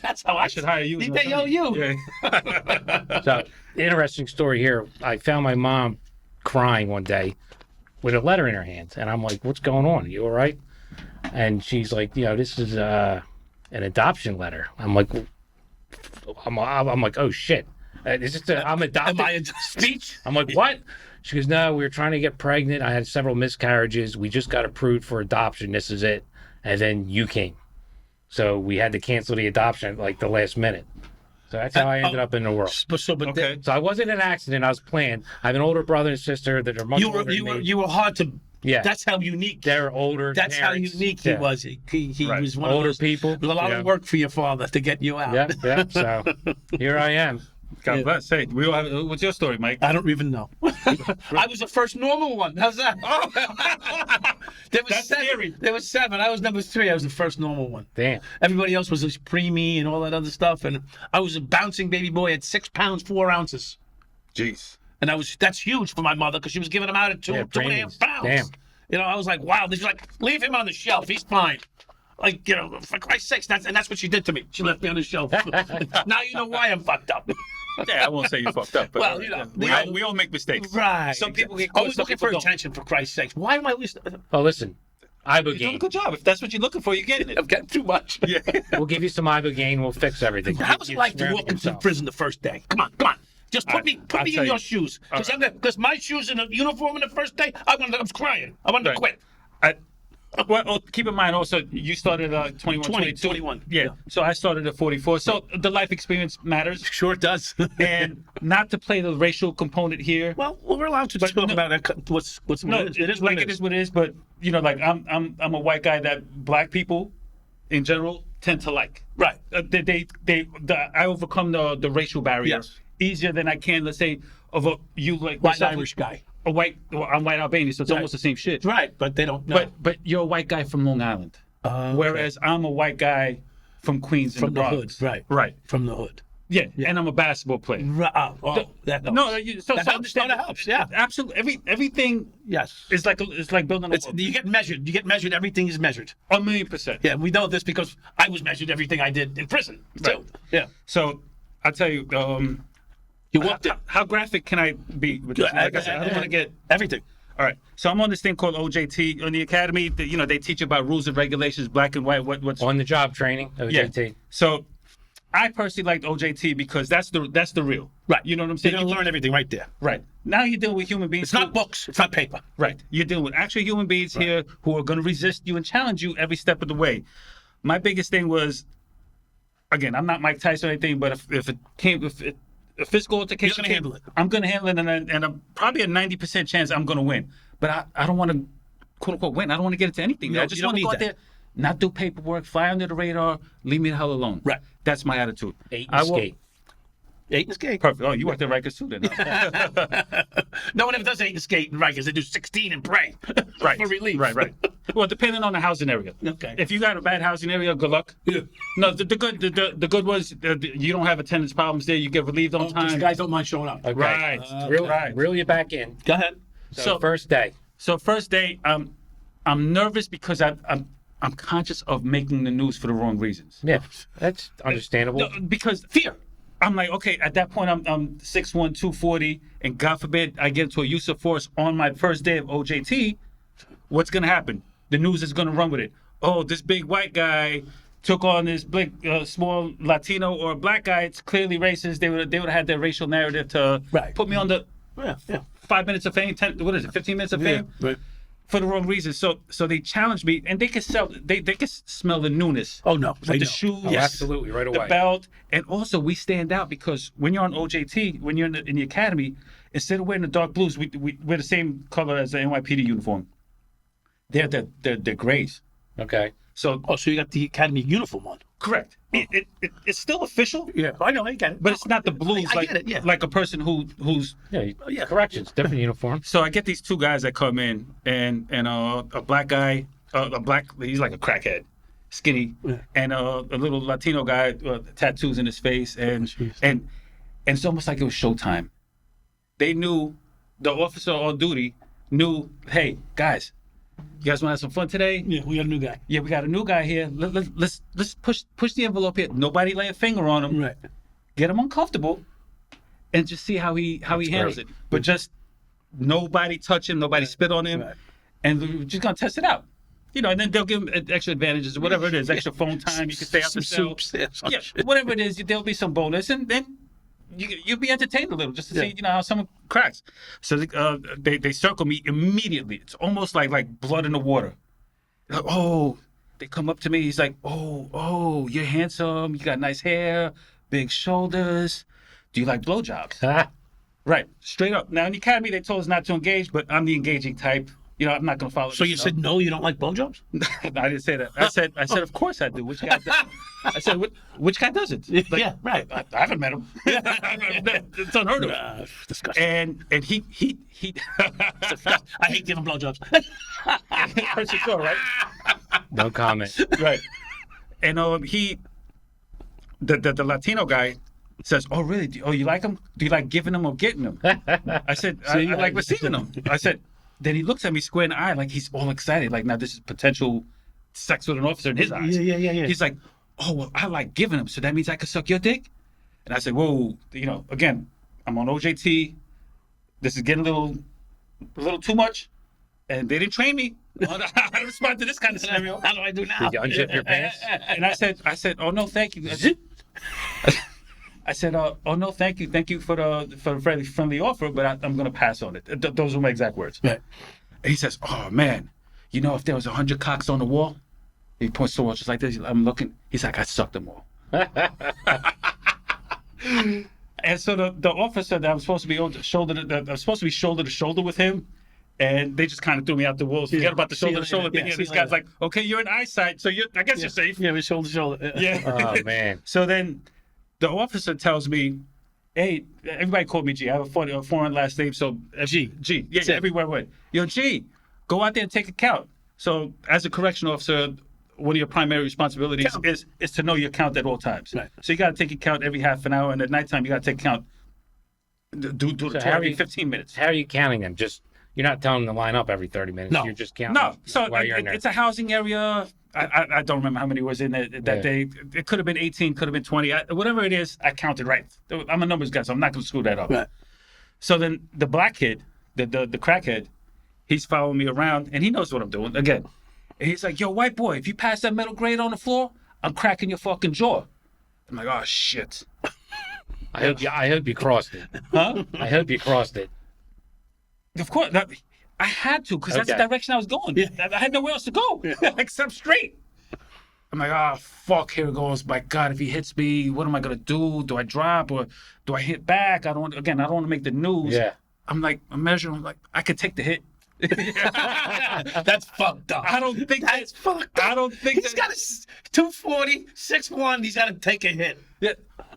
[SPEAKER 2] That's how
[SPEAKER 3] I should hire you. as an
[SPEAKER 2] They owe
[SPEAKER 3] attorney.
[SPEAKER 2] you.
[SPEAKER 3] Yeah.
[SPEAKER 1] So, interesting story here. I found my mom crying one day with a letter in her hand, and I'm like, "What's going on? Are you all right?" And she's like, "This is an adoption letter." I'm like, I'm like, "Oh shit! Is this I'm adopted?"
[SPEAKER 2] Am I a
[SPEAKER 1] speech? I'm like, "What?" She goes, "No, we were trying to get pregnant. I had several miscarriages. We just got approved for adoption. This is it." And then you came, so we had to cancel the adoption at like the last minute. So that's how I ended up in the world.
[SPEAKER 2] But
[SPEAKER 3] Okay.
[SPEAKER 1] So I wasn't an accident. I was planned. I have an older brother and sister that are much
[SPEAKER 2] you
[SPEAKER 1] older
[SPEAKER 2] were
[SPEAKER 1] than me.
[SPEAKER 2] you were hard to.
[SPEAKER 1] Yeah.
[SPEAKER 2] That's how unique.
[SPEAKER 1] They're older.
[SPEAKER 2] That's
[SPEAKER 1] parents.
[SPEAKER 2] how unique he
[SPEAKER 1] Yeah.
[SPEAKER 2] was. He
[SPEAKER 3] Right.
[SPEAKER 2] was one
[SPEAKER 1] Older
[SPEAKER 2] of those
[SPEAKER 1] people.
[SPEAKER 2] It was a lot
[SPEAKER 1] Yeah.
[SPEAKER 2] of work for your father to get you out.
[SPEAKER 1] Yeah. So here I am.
[SPEAKER 3] God bless. Hey, we all have. What's your story, Mike?
[SPEAKER 2] I don't even know. I was the first normal one. How's that? there was
[SPEAKER 3] That's
[SPEAKER 2] seven.
[SPEAKER 3] scary.
[SPEAKER 2] There was 7. I was number 3. I was the first normal one.
[SPEAKER 1] Damn.
[SPEAKER 2] Everybody else was just preemie and all that other stuff. And I was a bouncing baby boy at 6 pounds 4 ounces.
[SPEAKER 3] Jeez.
[SPEAKER 2] And that's huge for my mother because she was giving him out at 2.5
[SPEAKER 1] preemies.
[SPEAKER 2] pounds.
[SPEAKER 1] Damn.
[SPEAKER 2] I was like, wow. She's like, leave him on the shelf. He's fine. Like, for Christ's sakes, that's what she did to me. She left me on the shelf. Now you know why I'm fucked up.
[SPEAKER 3] Yeah, I won't say you fucked up. But
[SPEAKER 2] Well,
[SPEAKER 3] we all make mistakes.
[SPEAKER 2] Right.
[SPEAKER 3] Some people get caught.
[SPEAKER 2] always
[SPEAKER 3] Some
[SPEAKER 2] looking
[SPEAKER 3] people
[SPEAKER 2] for
[SPEAKER 3] don't.
[SPEAKER 2] attention, for Christ's sakes. Why am I always?
[SPEAKER 1] Oh, listen.
[SPEAKER 3] You're doing a
[SPEAKER 1] Ibogaine.
[SPEAKER 3] good job. If that's what you're looking for, you're getting it.
[SPEAKER 2] I'm getting too much.
[SPEAKER 3] Yeah.
[SPEAKER 1] We'll give you some Ibogaine. We'll fix everything.
[SPEAKER 2] How was it
[SPEAKER 1] You
[SPEAKER 2] like to
[SPEAKER 1] experiment
[SPEAKER 2] walk into
[SPEAKER 1] yourself.
[SPEAKER 2] prison the first day? Come on. Just put me
[SPEAKER 3] I'll
[SPEAKER 2] in
[SPEAKER 3] tell
[SPEAKER 2] your
[SPEAKER 3] you.
[SPEAKER 2] shoes.
[SPEAKER 3] All
[SPEAKER 2] Because my shoes in a uniform in the first day, I was crying. I wanted to quit.
[SPEAKER 3] Well, keep in mind also, you started 21, 22.
[SPEAKER 2] 21.
[SPEAKER 3] Yeah. So I started at 44. So the life experience matters.
[SPEAKER 2] Sure it does.
[SPEAKER 3] And not to play the racial component here.
[SPEAKER 2] well, we're allowed to
[SPEAKER 3] But
[SPEAKER 2] talk
[SPEAKER 3] no-
[SPEAKER 2] about what's
[SPEAKER 3] No,
[SPEAKER 2] what it is. What
[SPEAKER 3] it is what it is. But like I'm a white guy that black people, in general, tend to like.
[SPEAKER 2] Right.
[SPEAKER 3] I overcome the racial barrier
[SPEAKER 2] Yes.
[SPEAKER 3] easier than I can. Let's say you like
[SPEAKER 2] White
[SPEAKER 3] yourself,
[SPEAKER 2] Irish guy.
[SPEAKER 3] I'm white Albanian, so it's almost the same shit.
[SPEAKER 2] Right, but they don't know.
[SPEAKER 3] But you're a white guy from Long Island. Whereas I'm a white guy from Queens
[SPEAKER 2] From
[SPEAKER 3] in the
[SPEAKER 2] the
[SPEAKER 3] Bronx.
[SPEAKER 2] hood, right.
[SPEAKER 3] Right.
[SPEAKER 2] From the hood.
[SPEAKER 3] Yeah. And I'm a basketball player.
[SPEAKER 2] That helps.
[SPEAKER 3] So
[SPEAKER 2] That helps.
[SPEAKER 3] understand
[SPEAKER 2] No, that helps, yeah.
[SPEAKER 3] Absolutely. Everything
[SPEAKER 2] Yes.
[SPEAKER 3] is like building a wall.
[SPEAKER 2] You get measured. You get measured. Everything is measured.
[SPEAKER 3] 1,000,000%.
[SPEAKER 2] Yeah, we know this because I was measured everything I did in prison.
[SPEAKER 3] Right.
[SPEAKER 2] So, yeah.
[SPEAKER 3] So I'll tell you,
[SPEAKER 2] You walked it.
[SPEAKER 3] how graphic can I be with this? Like I said, I don't want to get
[SPEAKER 2] everything.
[SPEAKER 3] all right. So I'm on this thing called OJT in the academy. They teach you about rules and regulations, black and white. What's
[SPEAKER 1] On the job training, OJT.
[SPEAKER 3] So I personally liked OJT because that's the real.
[SPEAKER 2] Right.
[SPEAKER 3] You know what I'm
[SPEAKER 2] You're
[SPEAKER 3] saying?
[SPEAKER 2] gonna learn everything right there.
[SPEAKER 3] Right. Now you're dealing with human beings.
[SPEAKER 2] It's not books. It's not paper.
[SPEAKER 3] Right. You're dealing with actual human beings here who are going to resist you and challenge you every step of the way. My biggest thing was, again, I'm not Mike Tyson or anything, but if a physical altercation,
[SPEAKER 2] You're gonna handle it.
[SPEAKER 3] I'm going to handle it, and I'm probably a 90% chance I'm going to win. But I don't want to, quote unquote, win. I don't want to get into anything.
[SPEAKER 2] No,
[SPEAKER 3] I just
[SPEAKER 2] you don't
[SPEAKER 3] want to go
[SPEAKER 2] need
[SPEAKER 3] out
[SPEAKER 2] that.
[SPEAKER 3] there, not do paperwork, fly under the radar, leave me the hell alone.
[SPEAKER 2] Right.
[SPEAKER 3] That's my attitude.
[SPEAKER 1] Eight and skate.
[SPEAKER 2] 8 and skate.
[SPEAKER 3] Perfect. Oh, you worked at Rikers too, then.
[SPEAKER 2] No one ever does 8 and skate in Rikers. They do 16 and pray.
[SPEAKER 3] Right.
[SPEAKER 2] For relief.
[SPEAKER 3] Right. Well, depending on the housing area.
[SPEAKER 2] Okay.
[SPEAKER 3] If you got a bad housing area, good luck.
[SPEAKER 2] Yeah.
[SPEAKER 3] No, the good ones, you don't have attendance problems there. You get relieved on
[SPEAKER 2] These
[SPEAKER 3] time.
[SPEAKER 2] guys don't mind showing up.
[SPEAKER 1] Okay.
[SPEAKER 3] Right.
[SPEAKER 1] Reel you back in.
[SPEAKER 2] Go ahead.
[SPEAKER 1] So first day.
[SPEAKER 3] So first day, I'm nervous because I'm conscious of making the news for the wrong reasons.
[SPEAKER 1] Yeah, that's understandable.
[SPEAKER 3] No, because fear. I'm like, okay, at that point, I'm 6'1", 240, and God forbid I get into a use of force on my first day of OJT. What's gonna happen? The news is gonna run with it. Oh, this big white guy took on this big small Latino or black guy. It's clearly racist. They would have had their racial narrative to put me on the 5 minutes of fame. 15 minutes of fame.
[SPEAKER 2] Right.
[SPEAKER 3] For the wrong reasons. So they challenged me, and they could smell the newness.
[SPEAKER 2] Oh no.
[SPEAKER 3] With the shoes,
[SPEAKER 1] Oh, absolutely, right away.
[SPEAKER 3] the belt, and also we stand out because when you're on OJT, when you're in the academy, instead of wearing the dark blues, we wear the same color as the NYPD uniform. They're grays.
[SPEAKER 1] Okay.
[SPEAKER 3] So
[SPEAKER 2] So you got the academy uniform on.
[SPEAKER 3] correct. It's still official.
[SPEAKER 2] Yeah. I know. I get it.
[SPEAKER 3] But it's not the blues
[SPEAKER 2] I get it, yeah.
[SPEAKER 3] like a person who's.
[SPEAKER 1] Yeah, corrections, different uniform.
[SPEAKER 3] So I get these two guys that come in, and a black guy, he's like a crackhead, skinny, and a little Latino guy, tattoos in his face, and it's almost like it was showtime. They knew, the officer on duty knew, hey guys, you guys want to have some fun today?
[SPEAKER 2] Yeah, we got a new guy.
[SPEAKER 3] Yeah, we got a new guy here. Let's push the envelope here. Nobody lay a finger on him.
[SPEAKER 2] Right.
[SPEAKER 3] Get him uncomfortable, and just see how he handles it. But just nobody touch him, nobody spit on him, and we're just gonna test it out. And then they'll give him extra advantages or whatever it is, extra phone time. You can stay out the cell. Yeah, whatever it is, there'll be some bonus, and then you'll be entertained a little just to see how someone cracks. So they circle me immediately. It's almost like blood in the water. Like, oh, they come up to me. He's like, oh, you're handsome. You got nice hair, big shoulders. Do you like blowjobs? Right, straight up. Now in the academy, they told us not to engage, but I'm the engaging type. I'm not gonna follow.
[SPEAKER 2] So you said no, you don't like blowjobs?
[SPEAKER 3] I didn't say that. I said, of course I do. Which guy? I said, which guy doesn't? Like,
[SPEAKER 2] Yeah, right.
[SPEAKER 3] I haven't met him. It's unheard of.
[SPEAKER 2] Disgusting.
[SPEAKER 3] And he
[SPEAKER 2] I hate giving blowjobs.
[SPEAKER 3] hurts your soul, right?
[SPEAKER 1] No comment.
[SPEAKER 3] Right. And the Latino guy says, "Oh, really? You like him? Do you like giving them or getting them?" I said, I like receiving them. I said. Then he looks at me square in the eye like he's all excited. Like, now this is potential sex with an officer in his eyes.
[SPEAKER 2] Yeah.
[SPEAKER 3] He's like, oh, well, I like giving him. So that means I could suck your dick? And I said, whoa, again, I'm on OJT. This is getting a little too much. And they didn't train me on how to respond to this kind of scenario.
[SPEAKER 2] How do I do now?
[SPEAKER 1] Did you unzip your pants?
[SPEAKER 3] And I said, oh, no, thank you. I said, oh no, thank you for the friendly offer, but I'm gonna pass on it. Those were my exact words.
[SPEAKER 2] Right.
[SPEAKER 3] And he says, oh man, if there was 100 cocks on the wall, he points to the wall just like this. I'm looking. He's like, I sucked them all. And so the officer that I'm supposed to be shoulder to shoulder with him, and they just kind of threw me out the walls. Forget about the shoulder to shoulder thing. And this guy's like, okay, you're in eyesight, so I guess you're safe.
[SPEAKER 2] Yeah, we're shoulder to shoulder.
[SPEAKER 3] Yeah.
[SPEAKER 1] Oh man.
[SPEAKER 3] So then the officer tells me, hey, everybody called me G. I have a foreign last name, so G. Yeah, everywhere I went. Yo, G, go out there and take a count. So as a correction officer, one of your primary responsibilities
[SPEAKER 2] Count.
[SPEAKER 3] is to know your count at all times.
[SPEAKER 2] Right.
[SPEAKER 3] So you got to take a count every half an hour, and at nighttime you got to take a count. Do the
[SPEAKER 1] So
[SPEAKER 3] tour
[SPEAKER 1] how
[SPEAKER 3] every
[SPEAKER 1] are you-
[SPEAKER 3] 15 minutes.
[SPEAKER 1] How are you counting them? Just you're not telling them to line up every 30 minutes.
[SPEAKER 2] No.
[SPEAKER 1] You're just counting.
[SPEAKER 3] No, so
[SPEAKER 1] while you're in there.
[SPEAKER 3] it's a housing area. I don't remember how many was in it that
[SPEAKER 1] Yeah.
[SPEAKER 3] day. It could have been 18, could have been 20. Whatever it is, I counted right. I'm a numbers guy, so I'm not going to screw that up.
[SPEAKER 2] Right.
[SPEAKER 3] So then the black kid, the crackhead, he's following me around, and he knows what I'm doing. Again, and he's like, yo, white boy, if you pass that metal grate on the floor, I'm cracking your fucking jaw. I'm like, oh, shit.
[SPEAKER 1] I hope you crossed it.
[SPEAKER 3] Huh?
[SPEAKER 1] I hope you crossed it.
[SPEAKER 3] Of course. I had to, because that's the
[SPEAKER 1] Okay.
[SPEAKER 3] direction I was going.
[SPEAKER 2] Yeah.
[SPEAKER 3] I had nowhere else to go, except straight. I'm like, oh, fuck, here it goes. My God, if he hits me, what am I going to do? Do I drop or do I hit back? I don't want to make the news.
[SPEAKER 1] Yeah.
[SPEAKER 3] I'm like, I'm measuring. I'm like, I could take the hit.
[SPEAKER 2] That's fucked up.
[SPEAKER 3] I don't think
[SPEAKER 2] That's fucked up.
[SPEAKER 3] I don't think
[SPEAKER 2] He's got a 240, 6'1". He's got to take a hit.
[SPEAKER 3] Yeah,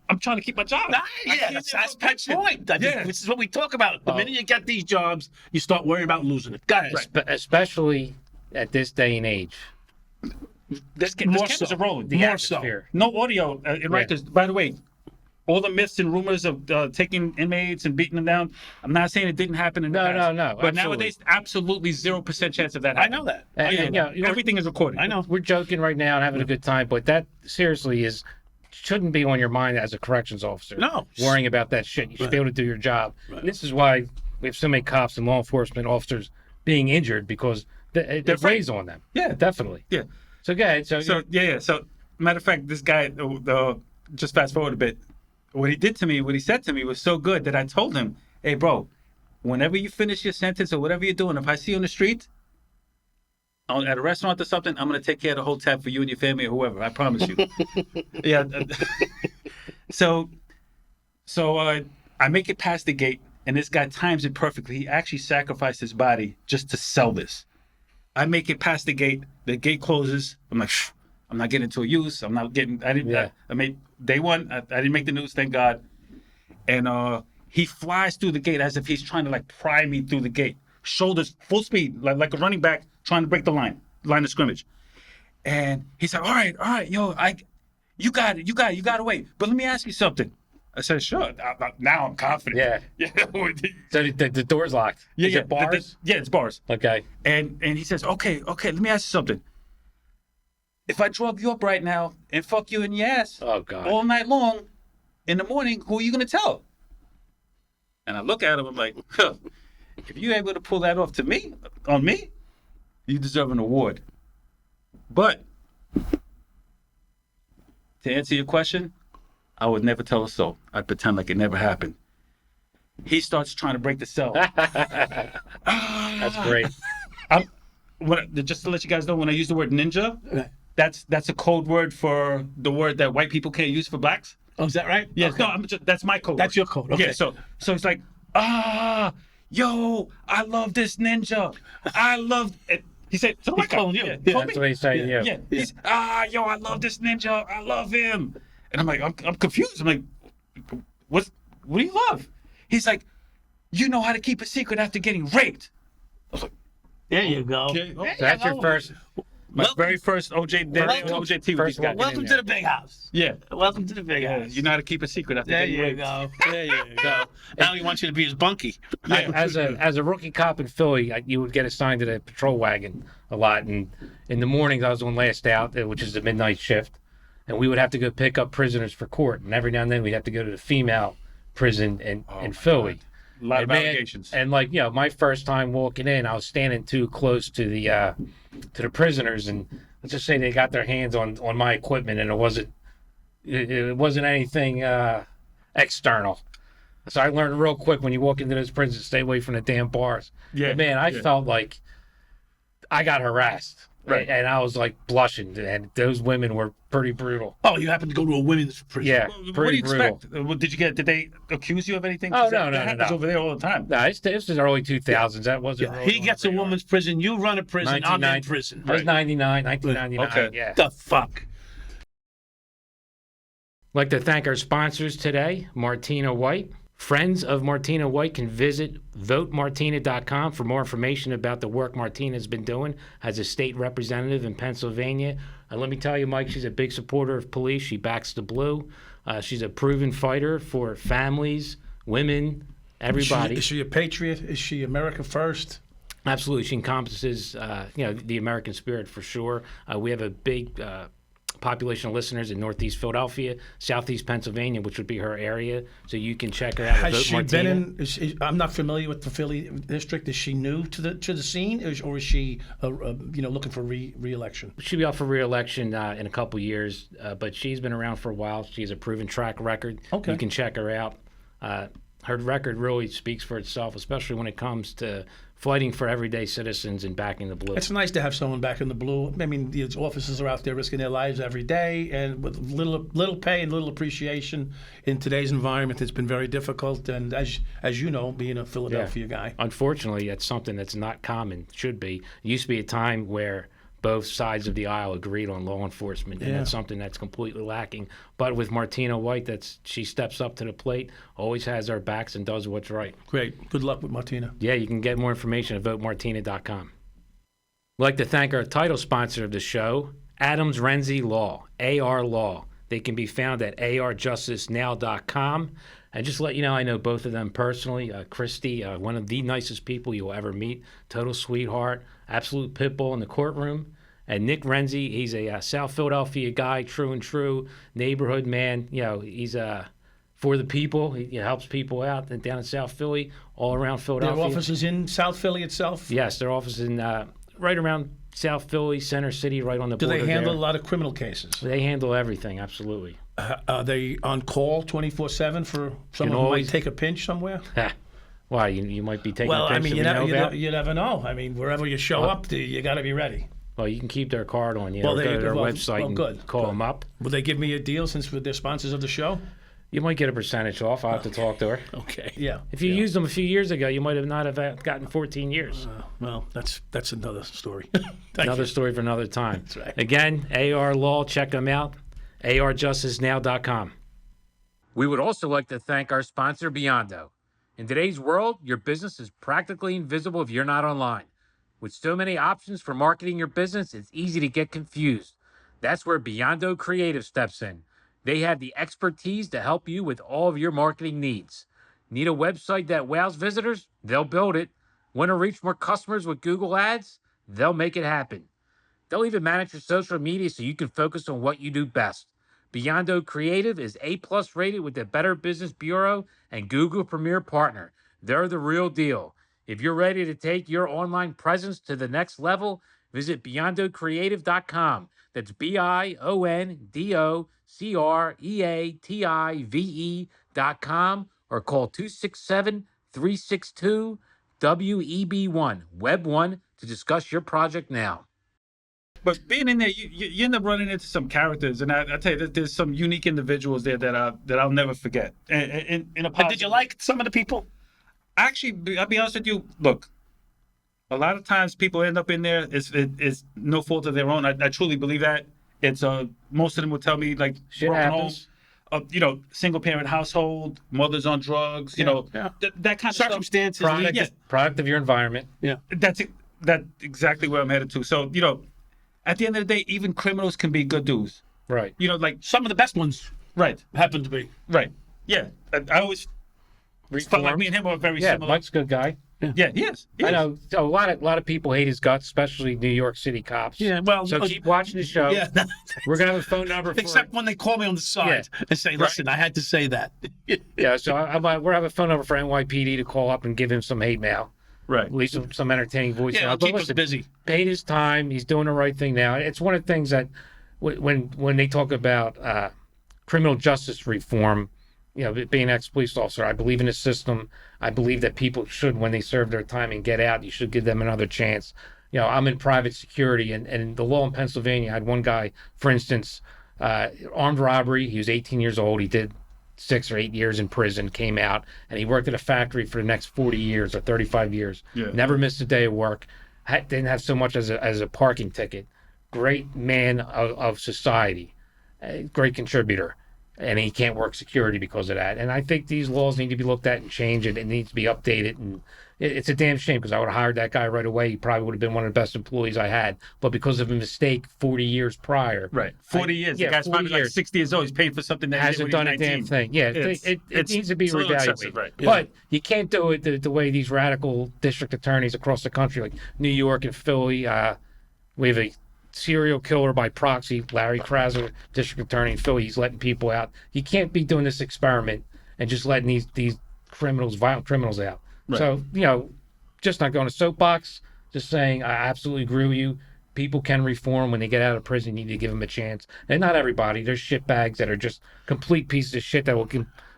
[SPEAKER 3] I'm trying to keep my job.
[SPEAKER 2] Yeah, that's my point. I think
[SPEAKER 3] Yeah.
[SPEAKER 2] this is what we talk about. The minute you get these jobs, you start worrying about losing it. Go ahead.
[SPEAKER 3] Right.
[SPEAKER 1] Especially at this day and age.
[SPEAKER 3] This
[SPEAKER 2] More
[SPEAKER 3] cameras
[SPEAKER 2] so.
[SPEAKER 3] are rolling.
[SPEAKER 1] The
[SPEAKER 2] More
[SPEAKER 1] atmosphere.
[SPEAKER 3] No audio in Rikers. By the way, all the myths and rumors of taking inmates and beating them down, I'm not saying it didn't happen in the
[SPEAKER 1] No,
[SPEAKER 3] past.
[SPEAKER 1] no,
[SPEAKER 3] But
[SPEAKER 1] absolutely.
[SPEAKER 3] nowadays, absolutely 0% chance of that
[SPEAKER 2] I
[SPEAKER 3] happening.
[SPEAKER 2] know that.
[SPEAKER 1] And, you know,
[SPEAKER 3] Everything is recorded.
[SPEAKER 2] I know.
[SPEAKER 1] we're joking right now and having a good time, but that seriously shouldn't be on your mind as a corrections officer.
[SPEAKER 2] No.
[SPEAKER 1] Worrying about that shit. You should be able to do your job.
[SPEAKER 2] Right.
[SPEAKER 1] And this is why we have so many cops and law enforcement officers being injured because it
[SPEAKER 3] afraid.
[SPEAKER 1] weighs on them.
[SPEAKER 3] Yeah.
[SPEAKER 1] Definitely.
[SPEAKER 3] Yeah.
[SPEAKER 1] So go ahead. So
[SPEAKER 3] Yeah. So, matter of fact, this guy, just fast forward a bit. What he said to me was so good that I told him, hey, bro, whenever you finish your sentence or whatever you're doing, if I see you on the street, at a restaurant or something, I'm going to take care of the whole tab for you and your family or whoever. I promise you. Yeah. So I make it past the gate, and this guy times it perfectly. He actually sacrificed his body just to sell this. I make it past the gate closes. I'm like, Phew, I'm not getting into a use. I made day one. I didn't make the news, thank God. And he flies through the gate as if he's trying to like pry me through the gate. Shoulders full speed, like a running back trying to break the line of scrimmage. And he's like, all right, yo, you got it away. But let me ask you something. I said, sure. Now I'm confident.
[SPEAKER 1] Yeah.
[SPEAKER 3] Yeah.
[SPEAKER 1] So the door's locked. Is it bars?
[SPEAKER 3] It's bars.
[SPEAKER 1] Okay.
[SPEAKER 3] And he says, okay, let me ask you something. If I drug you up right now and fuck you in your ass
[SPEAKER 1] Oh God.
[SPEAKER 3] all night long, in the morning, who are you gonna tell? And I look at him, I'm like, huh, if you're able to pull that off on me, you deserve an award. But to answer your question, I would never tell a soul. I'd pretend like it never happened. He starts trying to break the cell.
[SPEAKER 1] That's great.
[SPEAKER 3] Just to let you guys know, when I use the word ninja,
[SPEAKER 2] Right.
[SPEAKER 3] that's a code word for the word that white people can't use for blacks.
[SPEAKER 2] Oh, is that right?
[SPEAKER 3] Yeah,
[SPEAKER 2] Okay.
[SPEAKER 3] no, that's my code.
[SPEAKER 2] That's your code. Okay.
[SPEAKER 3] Yeah, so it's like, yo, I love this ninja. I love it. He said, to the white guy.
[SPEAKER 2] calling you.
[SPEAKER 3] Yeah,
[SPEAKER 2] Yeah,
[SPEAKER 3] called
[SPEAKER 1] That's
[SPEAKER 3] me.
[SPEAKER 1] what he's saying.
[SPEAKER 3] Yeah,
[SPEAKER 1] Yeah.
[SPEAKER 3] he's yo, I love this ninja. I love him. And I'm like, I'm confused. I'm like, what do you love? He's like, you know how to keep a secret after getting raped. I was like,
[SPEAKER 2] There you go.
[SPEAKER 3] okay.
[SPEAKER 2] There you
[SPEAKER 1] That's your
[SPEAKER 2] go.
[SPEAKER 1] first.
[SPEAKER 3] My
[SPEAKER 2] Welcome-
[SPEAKER 3] very first OJT with these
[SPEAKER 1] First
[SPEAKER 3] guys.
[SPEAKER 1] one.
[SPEAKER 2] Welcome to the big house.
[SPEAKER 3] Yeah.
[SPEAKER 2] Welcome to the big house.
[SPEAKER 3] You know how to keep a secret after
[SPEAKER 2] There
[SPEAKER 3] getting
[SPEAKER 2] you
[SPEAKER 3] raped.
[SPEAKER 2] go. There you go. Now he wants you to be his bunkie.
[SPEAKER 1] As a rookie cop in Philly, you would get assigned to the patrol wagon a lot, and in the mornings I was on last out, which is the midnight shift, and we would have to go pick up prisoners for court, and every now and then we'd have to go to the female prison in Philly.
[SPEAKER 3] A lot of
[SPEAKER 1] And, man,
[SPEAKER 3] allegations.
[SPEAKER 1] and like, you know, my first time walking in, I was standing too close to the prisoners, and let's just say they got their hands on my equipment, and it wasn't anything external. So I learned real quick when you walk into those prisons, stay away from the damn bars.
[SPEAKER 3] Yeah,
[SPEAKER 1] But man, I
[SPEAKER 3] yeah.
[SPEAKER 1] felt like I got harassed,
[SPEAKER 3] Right.
[SPEAKER 1] and I was like blushing, and those women were pretty brutal.
[SPEAKER 2] Oh, you happen to go to a women's prison.
[SPEAKER 1] Yeah,
[SPEAKER 3] What do
[SPEAKER 1] pretty
[SPEAKER 3] you
[SPEAKER 1] brutal.
[SPEAKER 3] expect? Did they accuse you of anything?
[SPEAKER 1] Oh,
[SPEAKER 3] 'Cause
[SPEAKER 1] no,
[SPEAKER 3] that
[SPEAKER 1] no,
[SPEAKER 3] happens
[SPEAKER 1] no.
[SPEAKER 3] over there all the time.
[SPEAKER 1] No, this is the early 2000s. That wasn't.
[SPEAKER 2] Yeah,
[SPEAKER 1] really
[SPEAKER 2] he gets a
[SPEAKER 1] on the radar.
[SPEAKER 2] woman's prison. You run a prison. I'm in
[SPEAKER 1] 1990.
[SPEAKER 2] prison.
[SPEAKER 1] It was 1999.
[SPEAKER 3] Okay.
[SPEAKER 1] Yeah.
[SPEAKER 2] The fuck?
[SPEAKER 1] Like to thank our sponsors today, Martina White. Friends of Martina White can visit votemartina.com for more information about the work Martina's been doing as a state representative in Pennsylvania. Let me tell you, Mike, she's a big supporter of police. She backs the blue. She's a proven fighter for families, women, everybody.
[SPEAKER 2] Is she a patriot? Is she America first?
[SPEAKER 1] Absolutely. She encompasses, the American spirit for sure. We have a big population of listeners in Northeast Philadelphia, Southeast Pennsylvania, which would be her area. So you can check her out.
[SPEAKER 2] Has she been in? I'm not familiar with the Philly district. Is she new to the scene, or is she, looking for re-election?
[SPEAKER 1] She'll be up for re-election in a couple years, but she's been around for a while. She has a proven track record.
[SPEAKER 2] Okay.
[SPEAKER 1] You can check her out. Her record really speaks for itself, especially when it comes to fighting for everyday citizens and backing the blue.
[SPEAKER 2] It's nice to have someone back in the blue. I mean, the officers are out there risking their lives every day, and with little pay and little appreciation in today's environment, it's been very difficult. And as you know, being a Philadelphia guy,
[SPEAKER 1] unfortunately, it's something that's not common. Should be. It used to be a time where both sides of the aisle agreed on law enforcement, and that's something that's completely lacking. But with Martina White, she steps up to the plate, always has our backs, and does what's right.
[SPEAKER 2] Great. Good luck with Martina.
[SPEAKER 1] Yeah, you can get more information at votemartina.com. I'd like to thank our title sponsor of the show, Adams Renzi Law, AR Law. They can be found at arjusticenow.com. And just to let you know, I know both of them personally. Christy, one of the nicest people you'll ever meet, total sweetheart, absolute pit bull in the courtroom. And Nick Renzi, he's a South Philadelphia guy, true and true, neighborhood man. He's for the people. He helps people out down in South Philly, all around Philadelphia.
[SPEAKER 2] Their offices in South Philly itself?
[SPEAKER 1] Yes, their office in right around South Philly, Center City, right on the border.
[SPEAKER 2] Do they handle
[SPEAKER 1] there.
[SPEAKER 2] a lot of criminal cases?
[SPEAKER 1] They handle everything, absolutely.
[SPEAKER 2] Are they on call 24/7 for someone who might take a pinch somewhere?
[SPEAKER 1] Why, you might be taking a pinch.
[SPEAKER 2] Well, I mean, you never know. I mean, wherever you show up, you got to be ready.
[SPEAKER 1] Well, you can keep their card on you.
[SPEAKER 2] Well,
[SPEAKER 1] Go to their website and call them up.
[SPEAKER 2] Will they give me a deal since they're sponsors of the show?
[SPEAKER 1] You might get a percentage off. I'll have to talk to her.
[SPEAKER 2] Okay. Yeah.
[SPEAKER 1] If you used them a few years ago, you might have not have gotten 14 years.
[SPEAKER 2] Well, that's another story.
[SPEAKER 1] Another story for another time.
[SPEAKER 2] That's right.
[SPEAKER 1] Again, AR Law, check them out. arjusticenow.com. We would also like to thank our sponsor, Beyond.0. In today's world, your business is practically invisible if you're not online. With so many options for marketing your business, it's easy to get confused. That's where Beyond.0 Creative steps in. They have the expertise to help you with all of your marketing needs. Need a website that wows visitors? They'll build it. Want to reach more customers with Google Ads? They'll make it happen. They'll even manage your social media so you can focus on what you do best. Beyond.0 Creative is A+ rated with the Better Business Bureau and Google Premier Partner. They're the real deal. If you're ready to take your online presence to the next level, visit beyondocreative.com. That's BIONDOCREATIVE.com or call 267-362-WEB1, Web 1, to discuss your project now.
[SPEAKER 3] But being in there, you end up running into some characters, and I tell you, there's some unique individuals there that I'll never forget. In a positive.
[SPEAKER 2] Did you like some of the people?
[SPEAKER 3] Actually, I'll be honest with you. Look, a lot of times people end up in there. It's no fault of their own. I truly believe that. It's most of them will tell me like
[SPEAKER 1] Shit
[SPEAKER 3] broken
[SPEAKER 1] happens.
[SPEAKER 3] home, single parent household, mothers on drugs, that kind of
[SPEAKER 2] circumstances.
[SPEAKER 1] Product of your environment.
[SPEAKER 2] Yeah.
[SPEAKER 3] That's exactly where I'm headed to. So, at the end of the day, even criminals can be good dudes.
[SPEAKER 1] Right.
[SPEAKER 3] Like
[SPEAKER 2] Some of the best ones
[SPEAKER 3] right,
[SPEAKER 2] happen to be.
[SPEAKER 3] right. Yeah. I always felt like me and him are very similar.
[SPEAKER 1] Mike's a good guy.
[SPEAKER 3] Yeah, he is.
[SPEAKER 1] I know a lot of people hate his guts, especially New York City cops.
[SPEAKER 2] Yeah, well,
[SPEAKER 1] so keep watching the show.
[SPEAKER 2] Yeah.
[SPEAKER 1] We're gonna have a phone number for
[SPEAKER 2] Except when they call me on the side and say, "Listen, I had to say that."
[SPEAKER 1] Yeah, so we're having a phone number for NYPD to call up and give him some hate mail.
[SPEAKER 3] Right.
[SPEAKER 1] At least some entertaining voice.
[SPEAKER 2] Yeah,
[SPEAKER 1] But
[SPEAKER 2] keep us
[SPEAKER 1] listen,
[SPEAKER 2] busy.
[SPEAKER 1] paid his time. He's doing the right thing now. It's one of the things that when they talk about criminal justice reform, being an ex-police officer, I believe in the system. I believe that people should, when they serve their time and get out, you should give them another chance. I'm in private security, and the law in Pennsylvania, I had one guy, for instance, armed robbery. He was 18 years old. He did 6 or 8 years in prison, came out, and he worked at a factory for the next 40 years or 35 years.
[SPEAKER 3] Yeah.
[SPEAKER 1] Never missed a day of work. Didn't have so much as a parking ticket. Great man of society. Great contributor. and he can't work security because of that. And I think these laws need to be looked at and changed, and it needs to be updated. And it's a damn shame because I would have hired that guy right away. He probably would have been one of the best employees I had. But because of a mistake 40 years prior.
[SPEAKER 3] Right. 40 years.
[SPEAKER 1] Yeah,
[SPEAKER 3] the guy's
[SPEAKER 1] 40
[SPEAKER 3] probably like
[SPEAKER 1] years.
[SPEAKER 3] 60 years old. He's paying for something that
[SPEAKER 1] Hasn't done a damn thing. Yeah, it needs to be
[SPEAKER 3] it's a little
[SPEAKER 1] reevaluated.
[SPEAKER 3] excessive, right?
[SPEAKER 1] But you can't do it the way these radical district attorneys across the country, like New York and Philly. We have a serial killer by proxy, Larry Krasner, district attorney in Philly. He's letting people out. You can't be doing this experiment and just letting these criminals, violent criminals out.
[SPEAKER 3] Right.
[SPEAKER 1] So, just not going to soapbox, just saying, I absolutely agree with you. People can reform when they get out of prison. You need to give them a chance. And not everybody. There's shitbags that are just complete pieces of shit that will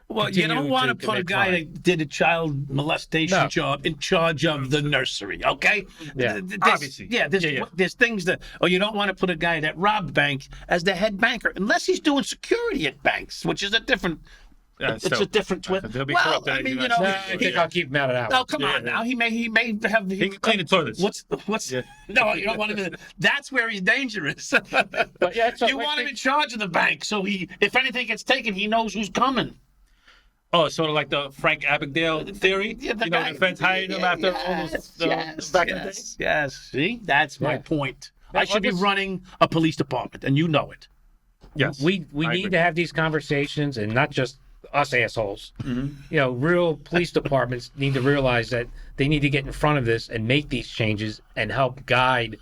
[SPEAKER 2] Well, you don't want to put a guy that did a child molestation job in charge of the nursery, okay?
[SPEAKER 1] Yeah.
[SPEAKER 3] Obviously.
[SPEAKER 2] There's things that, or you don't want to put a guy that robbed bank as the head banker, unless he's doing security at banks, which is a different. It's a different twist.
[SPEAKER 3] They'll be
[SPEAKER 2] Well,
[SPEAKER 3] corrupt.
[SPEAKER 2] I mean,
[SPEAKER 1] I think I'll keep him out of that
[SPEAKER 2] Oh,
[SPEAKER 1] one.
[SPEAKER 2] come on now. He may have.
[SPEAKER 3] He can clean the toilets.
[SPEAKER 2] What's? No, you don't want him. That's where he's dangerous.
[SPEAKER 1] But yeah,
[SPEAKER 2] You want him in charge of the bank, so if anything gets taken, he knows who's coming.
[SPEAKER 3] Oh, sort of like the Frank Abagnale theory.
[SPEAKER 2] Yeah,
[SPEAKER 3] the defense hired him after all those back in the day.
[SPEAKER 2] Yes. See, that's my point.
[SPEAKER 1] Yeah,
[SPEAKER 2] I should be running a police department, and you know it.
[SPEAKER 3] Yes,
[SPEAKER 1] We
[SPEAKER 3] I
[SPEAKER 1] need
[SPEAKER 3] agree.
[SPEAKER 1] to have these conversations, and not just us assholes. Real police departments need to realize that they need to get in front of this and make these changes and help guide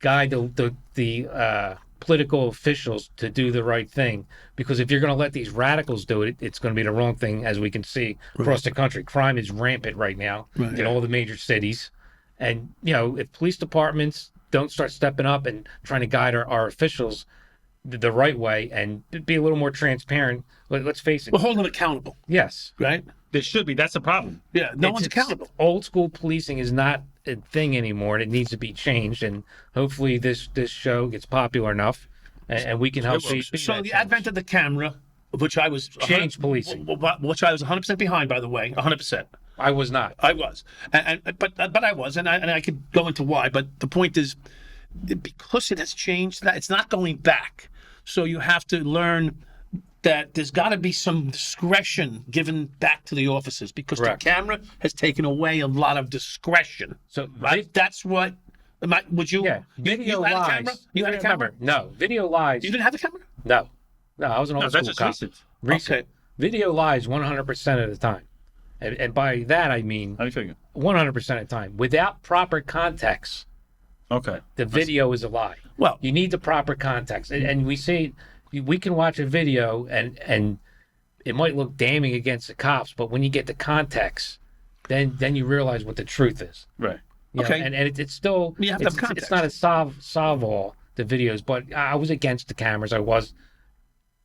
[SPEAKER 1] the political officials to do the right thing. Because if you're going to let these radicals do it, it's going to be the wrong thing, as we can see across the country. Crime is rampant right now in all the major cities. And, if police departments don't start stepping up and trying to guide our officials the right way and be a little more transparent, let's face it.
[SPEAKER 2] We'll hold them accountable,
[SPEAKER 1] Yes.
[SPEAKER 2] right?
[SPEAKER 3] There should be. That's the problem.
[SPEAKER 2] Yeah, no one's accountable.
[SPEAKER 1] Old school policing is not a thing anymore, and it needs to be changed. And hopefully this show gets popular enough, and we can help see.
[SPEAKER 2] So the advent of the camera, which I was
[SPEAKER 1] Change policing.
[SPEAKER 2] which I was 100% behind, by the way, 100%.
[SPEAKER 1] I was not.
[SPEAKER 2] I was, but I was, and I could go into why. But the point is, because it has changed, that it's not going back. So you have to learn that there's got to be some discretion given back to the officers, because
[SPEAKER 1] Correct.
[SPEAKER 2] the camera has taken away a lot of discretion.
[SPEAKER 1] So
[SPEAKER 2] Right? That's what. Would you?
[SPEAKER 1] Yeah,
[SPEAKER 2] You
[SPEAKER 1] video
[SPEAKER 2] had a
[SPEAKER 1] lies.
[SPEAKER 2] camera? You had a camera?
[SPEAKER 1] No, video lies.
[SPEAKER 2] You didn't have a camera?
[SPEAKER 1] No, I was an old
[SPEAKER 3] No,
[SPEAKER 1] school
[SPEAKER 3] that's just
[SPEAKER 1] cop.
[SPEAKER 3] recent.
[SPEAKER 1] Recent.
[SPEAKER 2] Okay.
[SPEAKER 1] Video lies 100% of the time, and by that I mean
[SPEAKER 3] How do you figure?
[SPEAKER 1] 100% of the time. Without proper context,
[SPEAKER 3] Okay.
[SPEAKER 1] the video is a lie.
[SPEAKER 2] Well,
[SPEAKER 1] You need the proper context, and we say we can watch a video and it might look damning against the cops, but when you get the context, then you realize what the truth is.
[SPEAKER 3] Right.
[SPEAKER 1] You know,
[SPEAKER 2] Okay.
[SPEAKER 1] and it's still
[SPEAKER 2] You have to have
[SPEAKER 1] it's
[SPEAKER 2] context.
[SPEAKER 1] not a solve all the videos, but I was against the cameras. I was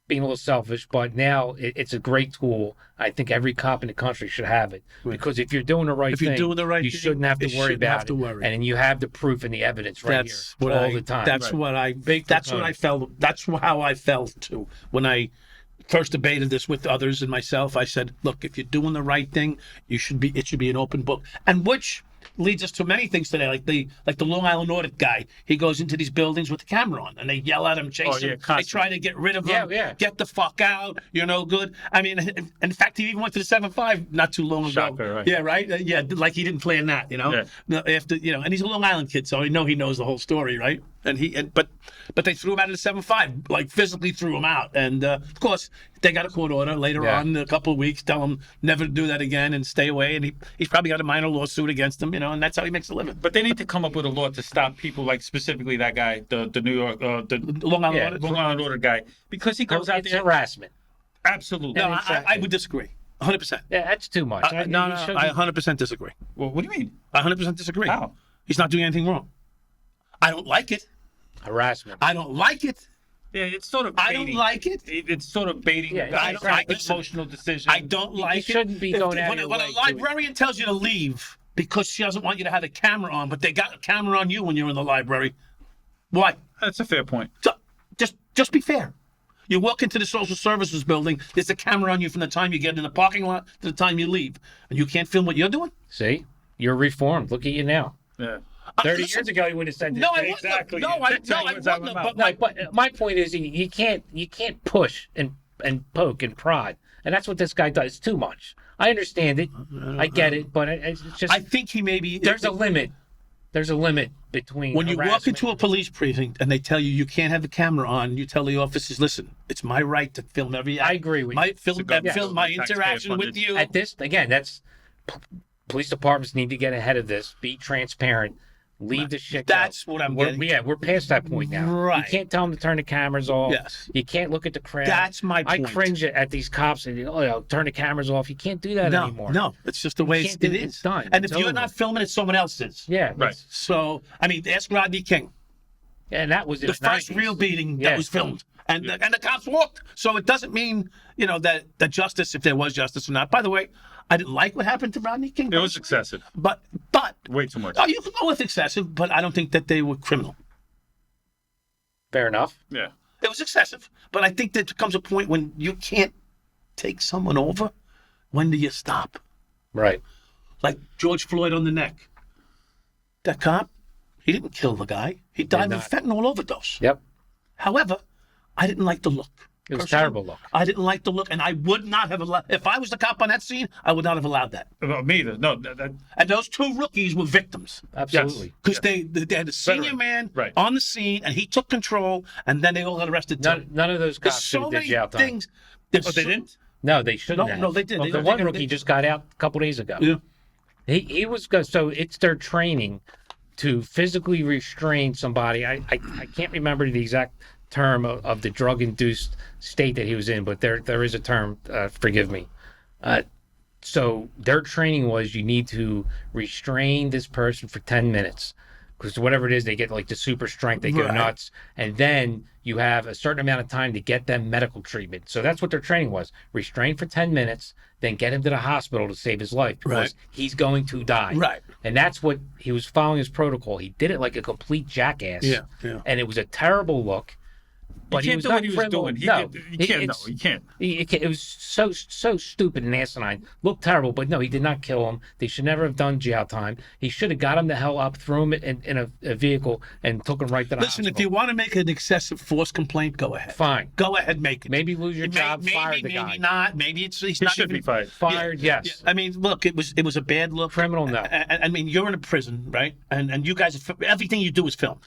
[SPEAKER 1] being a little selfish, but now it's a great tool. I think every cop in the country should have it, because if you're doing the right
[SPEAKER 2] If
[SPEAKER 1] thing,
[SPEAKER 2] you're doing the right
[SPEAKER 1] you
[SPEAKER 2] thing,
[SPEAKER 1] shouldn't have to
[SPEAKER 2] you
[SPEAKER 1] worry
[SPEAKER 2] shouldn't
[SPEAKER 1] about
[SPEAKER 2] have to
[SPEAKER 1] it.
[SPEAKER 2] worry.
[SPEAKER 1] And you have the proof and the evidence right
[SPEAKER 2] that's
[SPEAKER 1] here
[SPEAKER 2] what
[SPEAKER 1] all the time.
[SPEAKER 2] That's
[SPEAKER 3] Right.
[SPEAKER 2] what I.
[SPEAKER 1] Big
[SPEAKER 2] That's what I
[SPEAKER 1] component.
[SPEAKER 2] felt. That's how I felt too when I first debated this with others and myself. I said, "Look, if you're doing the right thing, you should be. It should be an open book." And which leads us to many things today, like the Long Island audit guy. He goes into these buildings with the camera on, and they yell at him, chase
[SPEAKER 3] Oh,
[SPEAKER 2] him.
[SPEAKER 3] yeah,
[SPEAKER 2] They
[SPEAKER 3] constantly.
[SPEAKER 2] try to get rid of him.
[SPEAKER 1] Yeah.
[SPEAKER 2] Get the fuck out. You're no good. I mean, in fact, he even went to the 7-5 not too long ago.
[SPEAKER 3] Shocker, right.
[SPEAKER 2] Yeah, right. Yeah, like he didn't plan that.
[SPEAKER 3] Yeah.
[SPEAKER 2] No, after and he's a Long Island kid, so I know he knows the whole story, right? But they threw him out of the 7-5, like physically threw him out, and of course they got a court order later on in a couple of weeks, tell him never to do that again and stay away, and he's probably got a minor lawsuit against him, and that's how he makes a living.
[SPEAKER 3] But they need to come up with a law to stop people like specifically that guy, the New York, the
[SPEAKER 2] Long Island
[SPEAKER 1] Yeah.
[SPEAKER 2] audit.
[SPEAKER 3] Long Island order guy, because he goes out
[SPEAKER 1] It's
[SPEAKER 3] there.
[SPEAKER 1] harassment.
[SPEAKER 3] Absolutely.
[SPEAKER 2] No,
[SPEAKER 1] Exactly.
[SPEAKER 2] I would disagree, 100%.
[SPEAKER 1] Yeah, that's too much.
[SPEAKER 2] No,
[SPEAKER 1] You shouldn't-
[SPEAKER 2] I 100% disagree.
[SPEAKER 3] Well, what do you mean?
[SPEAKER 2] I 100% disagree.
[SPEAKER 3] How?
[SPEAKER 2] He's not doing anything wrong. I don't like it.
[SPEAKER 1] harassment.
[SPEAKER 2] I don't like it.
[SPEAKER 3] Yeah, it's sort of.
[SPEAKER 2] I
[SPEAKER 3] baiting.
[SPEAKER 2] don't like it.
[SPEAKER 3] It's sort of baiting.
[SPEAKER 1] Yeah,
[SPEAKER 3] guys
[SPEAKER 2] I don't
[SPEAKER 3] to
[SPEAKER 2] like
[SPEAKER 3] make
[SPEAKER 2] it.
[SPEAKER 3] emotional decisions.
[SPEAKER 2] I don't like it.
[SPEAKER 1] shouldn't be going out of your
[SPEAKER 2] when
[SPEAKER 1] way
[SPEAKER 2] a
[SPEAKER 1] to-
[SPEAKER 2] librarian tells you to leave because she doesn't want you to have a camera on, but they got a camera on you when you're in the library. Why?
[SPEAKER 3] That's a fair point.
[SPEAKER 2] Just be fair. You walk into the social services building, there's a camera on you from the time you get in the parking lot to the time you leave, and you can't film what you're doing?
[SPEAKER 1] See, you're reformed. Look at you now.
[SPEAKER 3] Yeah.
[SPEAKER 1] 30
[SPEAKER 2] listen,
[SPEAKER 1] years ago, you would have said this.
[SPEAKER 2] No, I wouldn't.
[SPEAKER 3] Exactly.
[SPEAKER 2] No, I
[SPEAKER 3] That's how
[SPEAKER 2] wouldn't.
[SPEAKER 3] it was out of my
[SPEAKER 2] But
[SPEAKER 3] mouth.
[SPEAKER 1] But my point is, you can't push and and poke and prod. And that's what this guy does. It's too much. I understand it. I get it, but it's just
[SPEAKER 2] I think he maybe
[SPEAKER 1] there's a limit. There's a limit between
[SPEAKER 2] when you walk
[SPEAKER 1] harassment.
[SPEAKER 2] into a police precinct and they tell you you can't have the camera on, you tell the officers, listen, it's my right to film every act.
[SPEAKER 1] I agree with you.
[SPEAKER 2] Film my interaction with you.
[SPEAKER 1] At this, again, that's police departments need to get ahead of this. Be transparent. Leave the shit.
[SPEAKER 2] That's what I'm getting.
[SPEAKER 1] Yeah, we're past that point now.
[SPEAKER 2] Right.
[SPEAKER 1] You can't tell them to turn the cameras off.
[SPEAKER 2] Yes.
[SPEAKER 1] You can't look at the crowd.
[SPEAKER 2] That's my point.
[SPEAKER 1] I cringe at these cops and turn the cameras off. You can't do that anymore.
[SPEAKER 2] No, it's just the way it is.
[SPEAKER 1] It's done.
[SPEAKER 2] And
[SPEAKER 1] It's
[SPEAKER 2] if you're
[SPEAKER 1] over.
[SPEAKER 2] not filming it, someone else is.
[SPEAKER 1] Yeah.
[SPEAKER 3] Right.
[SPEAKER 2] So, I mean, ask Rodney King.
[SPEAKER 1] And that was in
[SPEAKER 2] The first
[SPEAKER 1] 90s.
[SPEAKER 2] real beating
[SPEAKER 1] Yeah.
[SPEAKER 2] that was filmed. And the cops walked. So it doesn't mean, that justice, if there was justice or not. By the way, I didn't like what happened to Rodney King.
[SPEAKER 3] It was excessive.
[SPEAKER 2] But
[SPEAKER 3] Way too much.
[SPEAKER 2] oh, you can go with excessive, but I don't think that they were criminal.
[SPEAKER 1] Fair enough.
[SPEAKER 3] Yeah.
[SPEAKER 2] It was excessive. But I think there comes a point when you can't take someone over. When do you stop?
[SPEAKER 1] Right.
[SPEAKER 2] Like George Floyd on the neck. That cop, he didn't kill the guy. He died of a fentanyl overdose.
[SPEAKER 1] Yep.
[SPEAKER 2] However, I didn't like the look.
[SPEAKER 1] It was a
[SPEAKER 2] Personally,
[SPEAKER 1] terrible look.
[SPEAKER 2] I didn't like the look, and I would not have allowed. If I was the cop on that scene, I would not have allowed that.
[SPEAKER 3] Me either. No.
[SPEAKER 2] And those two rookies were victims
[SPEAKER 1] Absolutely.
[SPEAKER 2] because they had a senior
[SPEAKER 3] Veteran.
[SPEAKER 2] man on the scene, and he took control, and then they all got arrested.
[SPEAKER 1] None of those
[SPEAKER 2] There's
[SPEAKER 1] cops
[SPEAKER 2] so
[SPEAKER 1] should have did
[SPEAKER 2] many
[SPEAKER 1] jail time.
[SPEAKER 2] things. There's
[SPEAKER 3] They didn't?
[SPEAKER 1] No, they shouldn't
[SPEAKER 2] No,
[SPEAKER 1] have.
[SPEAKER 2] no, they did.
[SPEAKER 1] Well,
[SPEAKER 2] They-
[SPEAKER 1] the one
[SPEAKER 2] they-
[SPEAKER 1] rookie just got out a couple days ago.
[SPEAKER 2] Yeah.
[SPEAKER 1] He was good. So it's their training to physically restrain somebody. I can't remember the exact term of the drug-induced state that he was in, but there is a term. Forgive me. So their training was you need to restrain this person for 10 minutes. Because whatever it is, they get like the super strength, they go
[SPEAKER 2] Right.
[SPEAKER 1] nuts, and then you have a certain amount of time to get them medical treatment. So that's what their training was: restrain for 10 minutes, then get him to the hospital to save his life because
[SPEAKER 2] Right.
[SPEAKER 1] he's going to die.
[SPEAKER 2] Right.
[SPEAKER 1] And that's what he was following his protocol. He did it like a complete jackass.
[SPEAKER 2] Yeah, yeah.
[SPEAKER 1] And it was a terrible look. But
[SPEAKER 3] You
[SPEAKER 1] he
[SPEAKER 3] can't
[SPEAKER 1] was
[SPEAKER 3] do
[SPEAKER 1] not
[SPEAKER 3] what he was
[SPEAKER 1] criminal.
[SPEAKER 3] doing.
[SPEAKER 1] No,
[SPEAKER 3] You can't. No, you can't.
[SPEAKER 1] It was so stupid and asinine. Looked terrible, but no, he did not kill him. They should never have done jail time. He should have got him the hell up, threw him in a vehicle, and took him right to the
[SPEAKER 2] Listen,
[SPEAKER 1] hospital.
[SPEAKER 2] if you want to make an excessive force complaint, go ahead.
[SPEAKER 1] Fine.
[SPEAKER 2] Go ahead, make it.
[SPEAKER 1] Maybe lose your job, fire the
[SPEAKER 2] maybe
[SPEAKER 1] guy.
[SPEAKER 2] not. Maybe he's
[SPEAKER 3] He
[SPEAKER 2] not
[SPEAKER 3] should
[SPEAKER 2] even
[SPEAKER 3] be fired.
[SPEAKER 1] Fired, yes.
[SPEAKER 2] I mean, look, it was a bad look.
[SPEAKER 1] Criminal, no.
[SPEAKER 2] I mean, you're in a prison, right? And you guys, everything you do is filmed.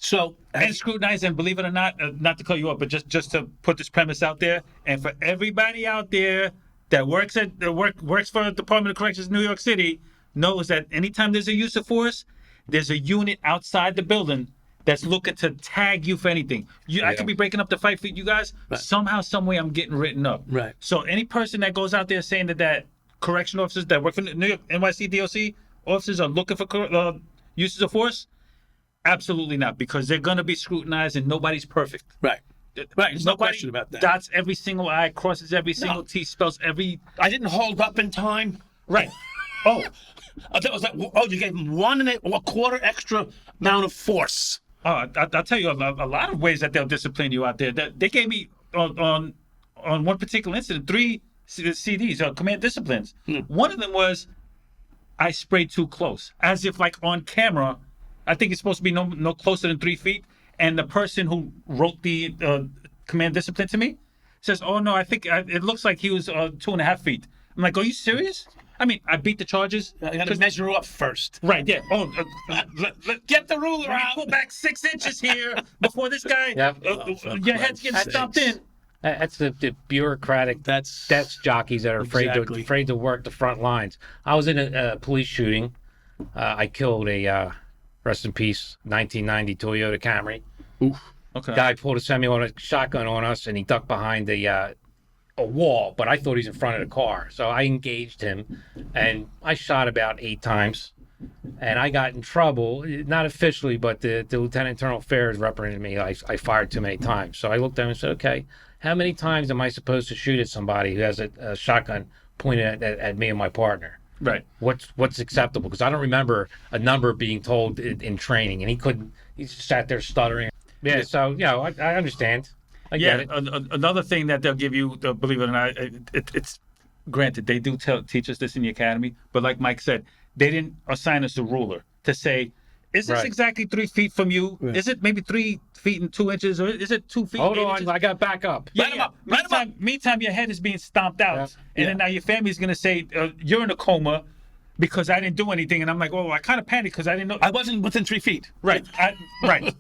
[SPEAKER 2] So
[SPEAKER 3] And scrutinize, and believe it or not, not to cut you up, but just to put this premise out there, and for everybody out there that works for the Department of Corrections in New York City, knows that anytime there's a use of force, there's a unit outside the building that's looking to tag you for anything. I could be breaking up the fight for you guys.
[SPEAKER 2] Right.
[SPEAKER 3] Somehow, some way, I'm getting written up.
[SPEAKER 2] Right.
[SPEAKER 3] So any person that goes out there saying that correction officers that work for New York NYC DOC officers are looking for uses of force, absolutely not, because they're going to be scrutinized and nobody's perfect.
[SPEAKER 2] right. There's no
[SPEAKER 3] Nobody
[SPEAKER 2] question about that.
[SPEAKER 3] dots every single I, crosses every single T, spells every...
[SPEAKER 2] I didn't hold up in time.
[SPEAKER 3] Right. Oh,
[SPEAKER 2] That was like, oh, you gave him 1 1/4 extra amount of force.
[SPEAKER 3] I'll tell you a lot of ways that they'll discipline you out there. They gave me, on one particular incident, 3 CDs, command disciplines. One of them was, I sprayed too close. As if like on camera, I think it's supposed to be no closer than 3 feet. And the person who wrote the command discipline to me says, oh no, I think it looks like he was 2.5 feet. I'm like, are you serious? I mean, I beat the charges.
[SPEAKER 2] You got to measure up first.
[SPEAKER 3] Right, yeah. Oh,
[SPEAKER 2] Get the ruler
[SPEAKER 3] let me
[SPEAKER 2] out.
[SPEAKER 3] pull back 6 inches here before this guy.
[SPEAKER 1] Yep.
[SPEAKER 3] Your head's getting stomped in.
[SPEAKER 1] That's the bureaucratic.
[SPEAKER 2] That's
[SPEAKER 1] jockeys that are
[SPEAKER 2] Exactly.
[SPEAKER 1] afraid to work the front lines. I was in a police shooting. I killed a rest in peace 1990 Toyota Camry.
[SPEAKER 3] Okay.
[SPEAKER 1] Guy pulled a semi-automatic shotgun on us, and he ducked behind a wall. But I thought he was in front of the car, so I engaged him, and I shot about 8 times. And I got in trouble, not officially, but the Lieutenant Internal Affairs reprimanded me. I fired too many times. So I looked at him and said, okay, how many times am I supposed to shoot at somebody who has a shotgun pointed at me and my partner?
[SPEAKER 3] Right.
[SPEAKER 1] What's acceptable? Because I don't remember a number being told in training, and he just sat there stuttering. Yeah, so, I understand. I get it.
[SPEAKER 3] Another thing that they'll give you, believe it or not, it's granted, they do teach us this in the academy, but like Mike said, they didn't assign us a ruler to say, is this
[SPEAKER 1] Right.
[SPEAKER 3] exactly 3 feet from you?
[SPEAKER 2] Yeah.
[SPEAKER 3] Is it maybe 3 feet and 2 inches, or is it 2 feet?
[SPEAKER 1] Hold
[SPEAKER 3] 8
[SPEAKER 1] on,
[SPEAKER 3] inches?
[SPEAKER 1] I got back up.
[SPEAKER 3] Yeah,
[SPEAKER 2] Line 'em
[SPEAKER 3] yeah.
[SPEAKER 2] up, line 'em up.
[SPEAKER 3] Meantime, your head is being stomped out,
[SPEAKER 1] Yeah.
[SPEAKER 3] and
[SPEAKER 2] Yeah.
[SPEAKER 3] then now your family's gonna say you're in a coma because I didn't do anything, and I'm like, oh, I kind of panicked because I didn't know.
[SPEAKER 2] I wasn't within 3 feet.
[SPEAKER 3] Right, right.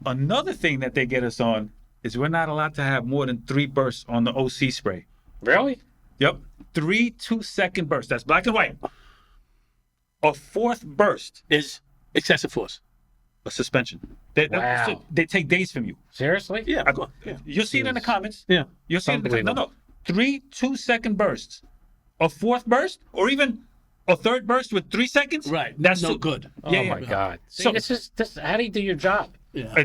[SPEAKER 3] Another thing that they get us on is we're not allowed to have more than 3 bursts on the OC spray.
[SPEAKER 1] Really?
[SPEAKER 3] Yep, 3 2-second bursts. That's black and white. A 4th burst,
[SPEAKER 2] Is excessive force.
[SPEAKER 3] a suspension.
[SPEAKER 1] Wow.
[SPEAKER 3] They take days from you.
[SPEAKER 1] Seriously?
[SPEAKER 2] Yeah. Yeah.
[SPEAKER 3] You'll see it in the comments.
[SPEAKER 2] Yeah.
[SPEAKER 3] You'll see it in the comments. No,
[SPEAKER 1] Unbelievable.
[SPEAKER 3] 3 2-second bursts. A 4th burst, or even a 3rd burst with 3 seconds.
[SPEAKER 2] Right.
[SPEAKER 3] That's
[SPEAKER 2] no
[SPEAKER 3] too
[SPEAKER 2] good.
[SPEAKER 3] Yeah,
[SPEAKER 1] Oh
[SPEAKER 3] yeah.
[SPEAKER 1] my God. See,
[SPEAKER 3] So-
[SPEAKER 1] this. How do you do your job?
[SPEAKER 2] Yeah.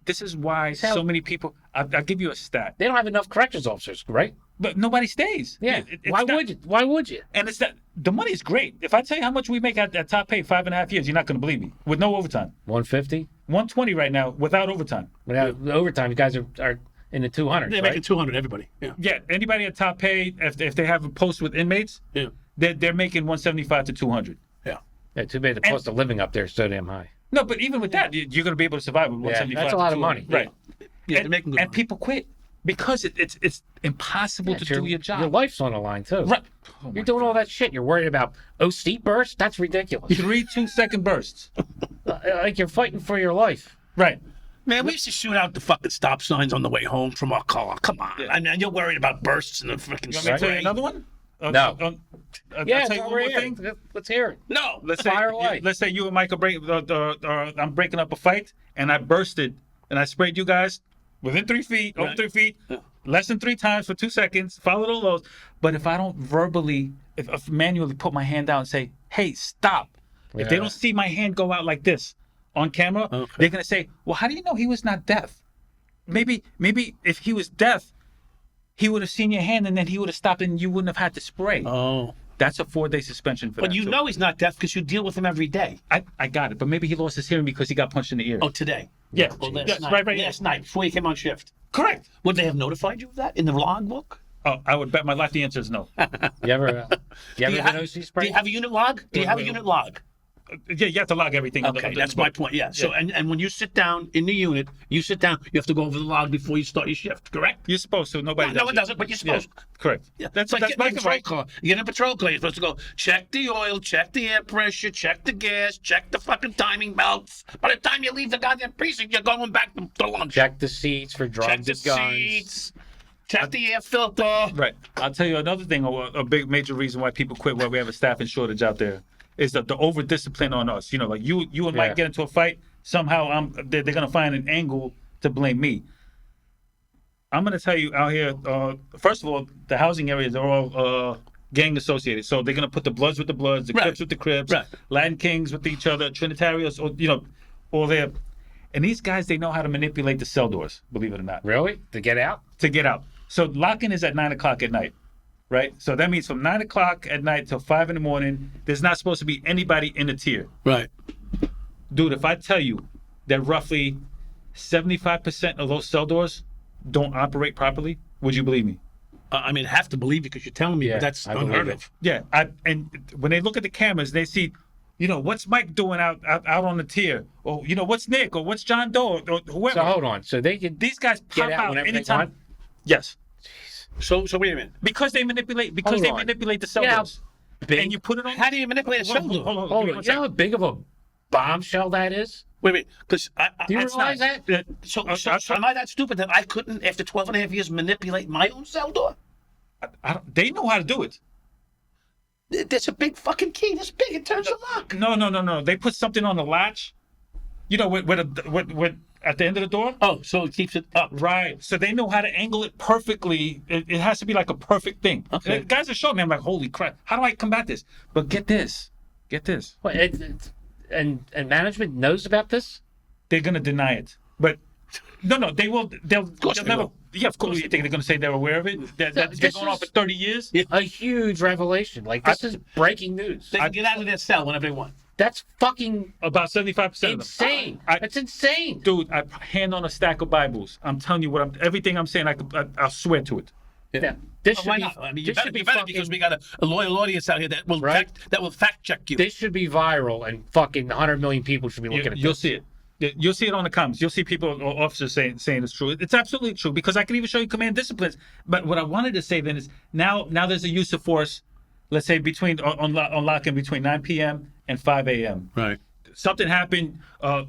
[SPEAKER 3] This is why
[SPEAKER 1] how-
[SPEAKER 3] so many people. I'll give you a stat,
[SPEAKER 1] They don't have enough corrections officers, right?
[SPEAKER 3] but nobody stays.
[SPEAKER 1] Yeah.
[SPEAKER 3] It's
[SPEAKER 1] Why
[SPEAKER 3] not-
[SPEAKER 1] would you? Why would you?
[SPEAKER 3] And it's that the money is great. If I tell you how much we make at top pay, 5.5 years, you're not going to believe me. With no overtime,
[SPEAKER 1] 150.
[SPEAKER 3] 120 right now without overtime.
[SPEAKER 1] Without the overtime, you guys are in the 200s,
[SPEAKER 2] They're
[SPEAKER 1] right?
[SPEAKER 2] making 200. Everybody. Yeah.
[SPEAKER 3] Yeah, anybody at top pay, if they have a post with inmates,
[SPEAKER 2] Yeah.
[SPEAKER 3] they're making 175 to 200.
[SPEAKER 2] Yeah.
[SPEAKER 1] Yeah, too bad the cost of living up there is so damn high.
[SPEAKER 3] No, but even with that, you're going to be able to survive with 175.
[SPEAKER 1] that's a
[SPEAKER 3] to
[SPEAKER 1] lot of
[SPEAKER 3] 200.
[SPEAKER 1] money.
[SPEAKER 3] Right.
[SPEAKER 2] Yeah. They're making good
[SPEAKER 3] And
[SPEAKER 2] money.
[SPEAKER 3] people quit because it's impossible to do your job.
[SPEAKER 1] Your life's on the line too.
[SPEAKER 3] Right. Oh my
[SPEAKER 1] You're doing all that shit. You're worried about OC bursts? That's ridiculous.
[SPEAKER 3] 3 2-second bursts.
[SPEAKER 1] Like you're fighting for your life.
[SPEAKER 3] Right.
[SPEAKER 2] Man, we used to shoot out the fucking stop signs on the way home from our car. Come on. I mean, you're worried about bursts and the freaking
[SPEAKER 3] You want me to tell you
[SPEAKER 2] spray.
[SPEAKER 3] another one?
[SPEAKER 1] No.
[SPEAKER 3] I'll
[SPEAKER 1] Yeah,
[SPEAKER 3] tell you
[SPEAKER 1] it's
[SPEAKER 3] one
[SPEAKER 1] over
[SPEAKER 3] more
[SPEAKER 1] here.
[SPEAKER 3] thing.
[SPEAKER 1] Let's hear it.
[SPEAKER 2] No.
[SPEAKER 3] Let's
[SPEAKER 1] Fire away.
[SPEAKER 3] Let's say you and Mike are I'm breaking up a fight, and I bursted, and I sprayed you guys within 3 feet, over
[SPEAKER 2] Right.
[SPEAKER 3] 3 feet, less than 3 times for 2 seconds. Follow the laws. But if I don't verbally, if manually put my hand out and say, "Hey, stop," if they
[SPEAKER 1] Yeah.
[SPEAKER 3] don't see my hand go out like this on camera,
[SPEAKER 2] Okay.
[SPEAKER 3] they're gonna say, "Well, how do you know he was not deaf? Maybe if he was deaf, he would have seen your hand, and then he would have stopped, and you wouldn't have had to spray."
[SPEAKER 2] Oh.
[SPEAKER 3] That's a 4-day suspension for that.
[SPEAKER 2] But you
[SPEAKER 3] too.
[SPEAKER 2] know he's not deaf because you deal with him every day.
[SPEAKER 3] I got it, but maybe he lost his hearing because he got punched in the ear.
[SPEAKER 2] Oh, today.
[SPEAKER 3] yeah,
[SPEAKER 2] Well, last
[SPEAKER 3] yeah,
[SPEAKER 2] night.
[SPEAKER 3] right, yeah.
[SPEAKER 2] Last night, before you came on shift.
[SPEAKER 3] Correct.
[SPEAKER 2] Would they have notified you of that in the log book?
[SPEAKER 3] Oh, I would bet my life the answer is no.
[SPEAKER 1] You ever
[SPEAKER 2] Do you,
[SPEAKER 1] been OC
[SPEAKER 2] do
[SPEAKER 1] spray?
[SPEAKER 2] you have a unit log? Do you have a unit log?
[SPEAKER 3] Yeah, you have to log everything. on the-
[SPEAKER 2] Okay,
[SPEAKER 3] on the
[SPEAKER 2] that's my
[SPEAKER 3] book.
[SPEAKER 2] point. Yeah. So, and when you sit down in the unit, you have to go over the log before you start your shift, correct?
[SPEAKER 3] You're supposed to. Nobody.
[SPEAKER 2] No,
[SPEAKER 3] does
[SPEAKER 2] it doesn't, but you're supposed to.
[SPEAKER 3] Correct.
[SPEAKER 2] Yeah.
[SPEAKER 3] That's
[SPEAKER 2] like
[SPEAKER 3] that's
[SPEAKER 2] getting
[SPEAKER 3] my
[SPEAKER 2] in a patrol
[SPEAKER 3] right.
[SPEAKER 2] car. You get in a patrol car, you're supposed to go check the oil, check the air pressure, check the gas, check the fucking timing belts. By the time you leave the goddamn precinct, you're going back to lunch.
[SPEAKER 1] Check the seats for
[SPEAKER 2] Check
[SPEAKER 1] drugs
[SPEAKER 2] the
[SPEAKER 1] and guns.
[SPEAKER 2] seats. Check the air filter.
[SPEAKER 3] Right. I'll tell you another thing. A big major reason why people quit, why we have a staffing shortage out there, is the over discipline on us. You know, like you and
[SPEAKER 1] Yeah.
[SPEAKER 3] Mike get into a fight. Somehow they're gonna find an angle to blame me. I'm gonna tell you out here. First of all, the housing areas are all gang associated, so they're gonna put the Bloods with the Bloods, the
[SPEAKER 2] Right.
[SPEAKER 3] Crips with the Crips,
[SPEAKER 2] Right.
[SPEAKER 3] Latin Kings with each other, Trinitarios, or all there. And these guys, they know how to manipulate the cell doors. Believe it or not,
[SPEAKER 1] Really? To get out?
[SPEAKER 3] to get out. So lock-in is at 9 o'clock at night, right? So that means from 9 o'clock at night till 5 in the morning, there's not supposed to be anybody in the tier.
[SPEAKER 2] Right.
[SPEAKER 3] Dude, if I tell you that roughly 75% of those cell doors don't operate properly, would you believe me?
[SPEAKER 2] I mean, I have to believe you because you're telling me,
[SPEAKER 1] Yeah,
[SPEAKER 2] but that's
[SPEAKER 1] I believe
[SPEAKER 2] unheard
[SPEAKER 1] it.
[SPEAKER 2] of.
[SPEAKER 3] Yeah, and when they look at the cameras, they see, what's Mike doing out on the tier? Or, what's Nick? Or what's John Doe? Or whoever.
[SPEAKER 1] So hold on. So they can
[SPEAKER 3] These guys
[SPEAKER 1] get
[SPEAKER 3] pop
[SPEAKER 1] out
[SPEAKER 3] out
[SPEAKER 1] whenever they
[SPEAKER 3] anytime.
[SPEAKER 1] want?
[SPEAKER 3] Yes.
[SPEAKER 2] So wait a minute.
[SPEAKER 3] Because they manipulate
[SPEAKER 1] Hold on.
[SPEAKER 3] the cell
[SPEAKER 1] Yeah,
[SPEAKER 3] doors.
[SPEAKER 1] big.
[SPEAKER 3] And you put it on.
[SPEAKER 2] How do you manipulate a cell door?
[SPEAKER 3] Hold on.
[SPEAKER 1] Hold
[SPEAKER 3] give me
[SPEAKER 1] on.
[SPEAKER 3] one
[SPEAKER 1] You know how big of a bombshell that is?
[SPEAKER 2] Wait, because
[SPEAKER 1] Do you
[SPEAKER 2] that's
[SPEAKER 1] realize
[SPEAKER 2] not,
[SPEAKER 1] that?
[SPEAKER 2] So,
[SPEAKER 3] I'll try-
[SPEAKER 2] am I that stupid that I couldn't, after 12 and a half years, manipulate my own cell door?
[SPEAKER 3] They know how to do it.
[SPEAKER 2] There's a big fucking key. This big. It turns the lock.
[SPEAKER 3] No. They put something on the latch. With at the end of the door.
[SPEAKER 2] Oh, so it keeps it up.
[SPEAKER 3] Right. So they know how to angle it perfectly. It has to be like a perfect thing.
[SPEAKER 2] Okay.
[SPEAKER 3] And guys are showing me. I'm like, holy crap! How do I combat this? But get this.
[SPEAKER 1] What, and management knows about this?
[SPEAKER 3] They're gonna deny it. But no. They will. They'll
[SPEAKER 2] course
[SPEAKER 3] they'll
[SPEAKER 2] they
[SPEAKER 3] never.
[SPEAKER 2] will.
[SPEAKER 3] Yeah, of course. You think they're gonna say they're aware of it? That's been
[SPEAKER 1] this
[SPEAKER 3] going on
[SPEAKER 1] is-
[SPEAKER 3] for 30 years.
[SPEAKER 2] Yeah.
[SPEAKER 1] A huge revelation. Like, this is breaking news.
[SPEAKER 2] They can get out of their cell whenever they want.
[SPEAKER 1] That's fucking
[SPEAKER 3] About 75% of them.
[SPEAKER 1] insane.
[SPEAKER 3] I-
[SPEAKER 1] That's insane.
[SPEAKER 3] Dude, I hand on a stack of Bibles. I'm telling you everything I'm saying. I'll swear to it.
[SPEAKER 1] Yeah. This
[SPEAKER 2] Oh,
[SPEAKER 1] should
[SPEAKER 2] why
[SPEAKER 1] be.
[SPEAKER 2] not? I mean,
[SPEAKER 1] this should be fucking,
[SPEAKER 2] because we got a loyal audience out here that will
[SPEAKER 1] Right.
[SPEAKER 2] fact check you.
[SPEAKER 1] This should be viral, and fucking 100 million people should be looking at
[SPEAKER 3] You'll
[SPEAKER 1] this.
[SPEAKER 3] see it. You'll see it on the comments. You'll see people or officers saying it's true. It's absolutely true because I can even show you command disciplines. But what I wanted to say then is now there's a use of force. Let's say between on lock-in between 9 p.m. and 5 a.m.
[SPEAKER 2] Right.
[SPEAKER 3] Something happened.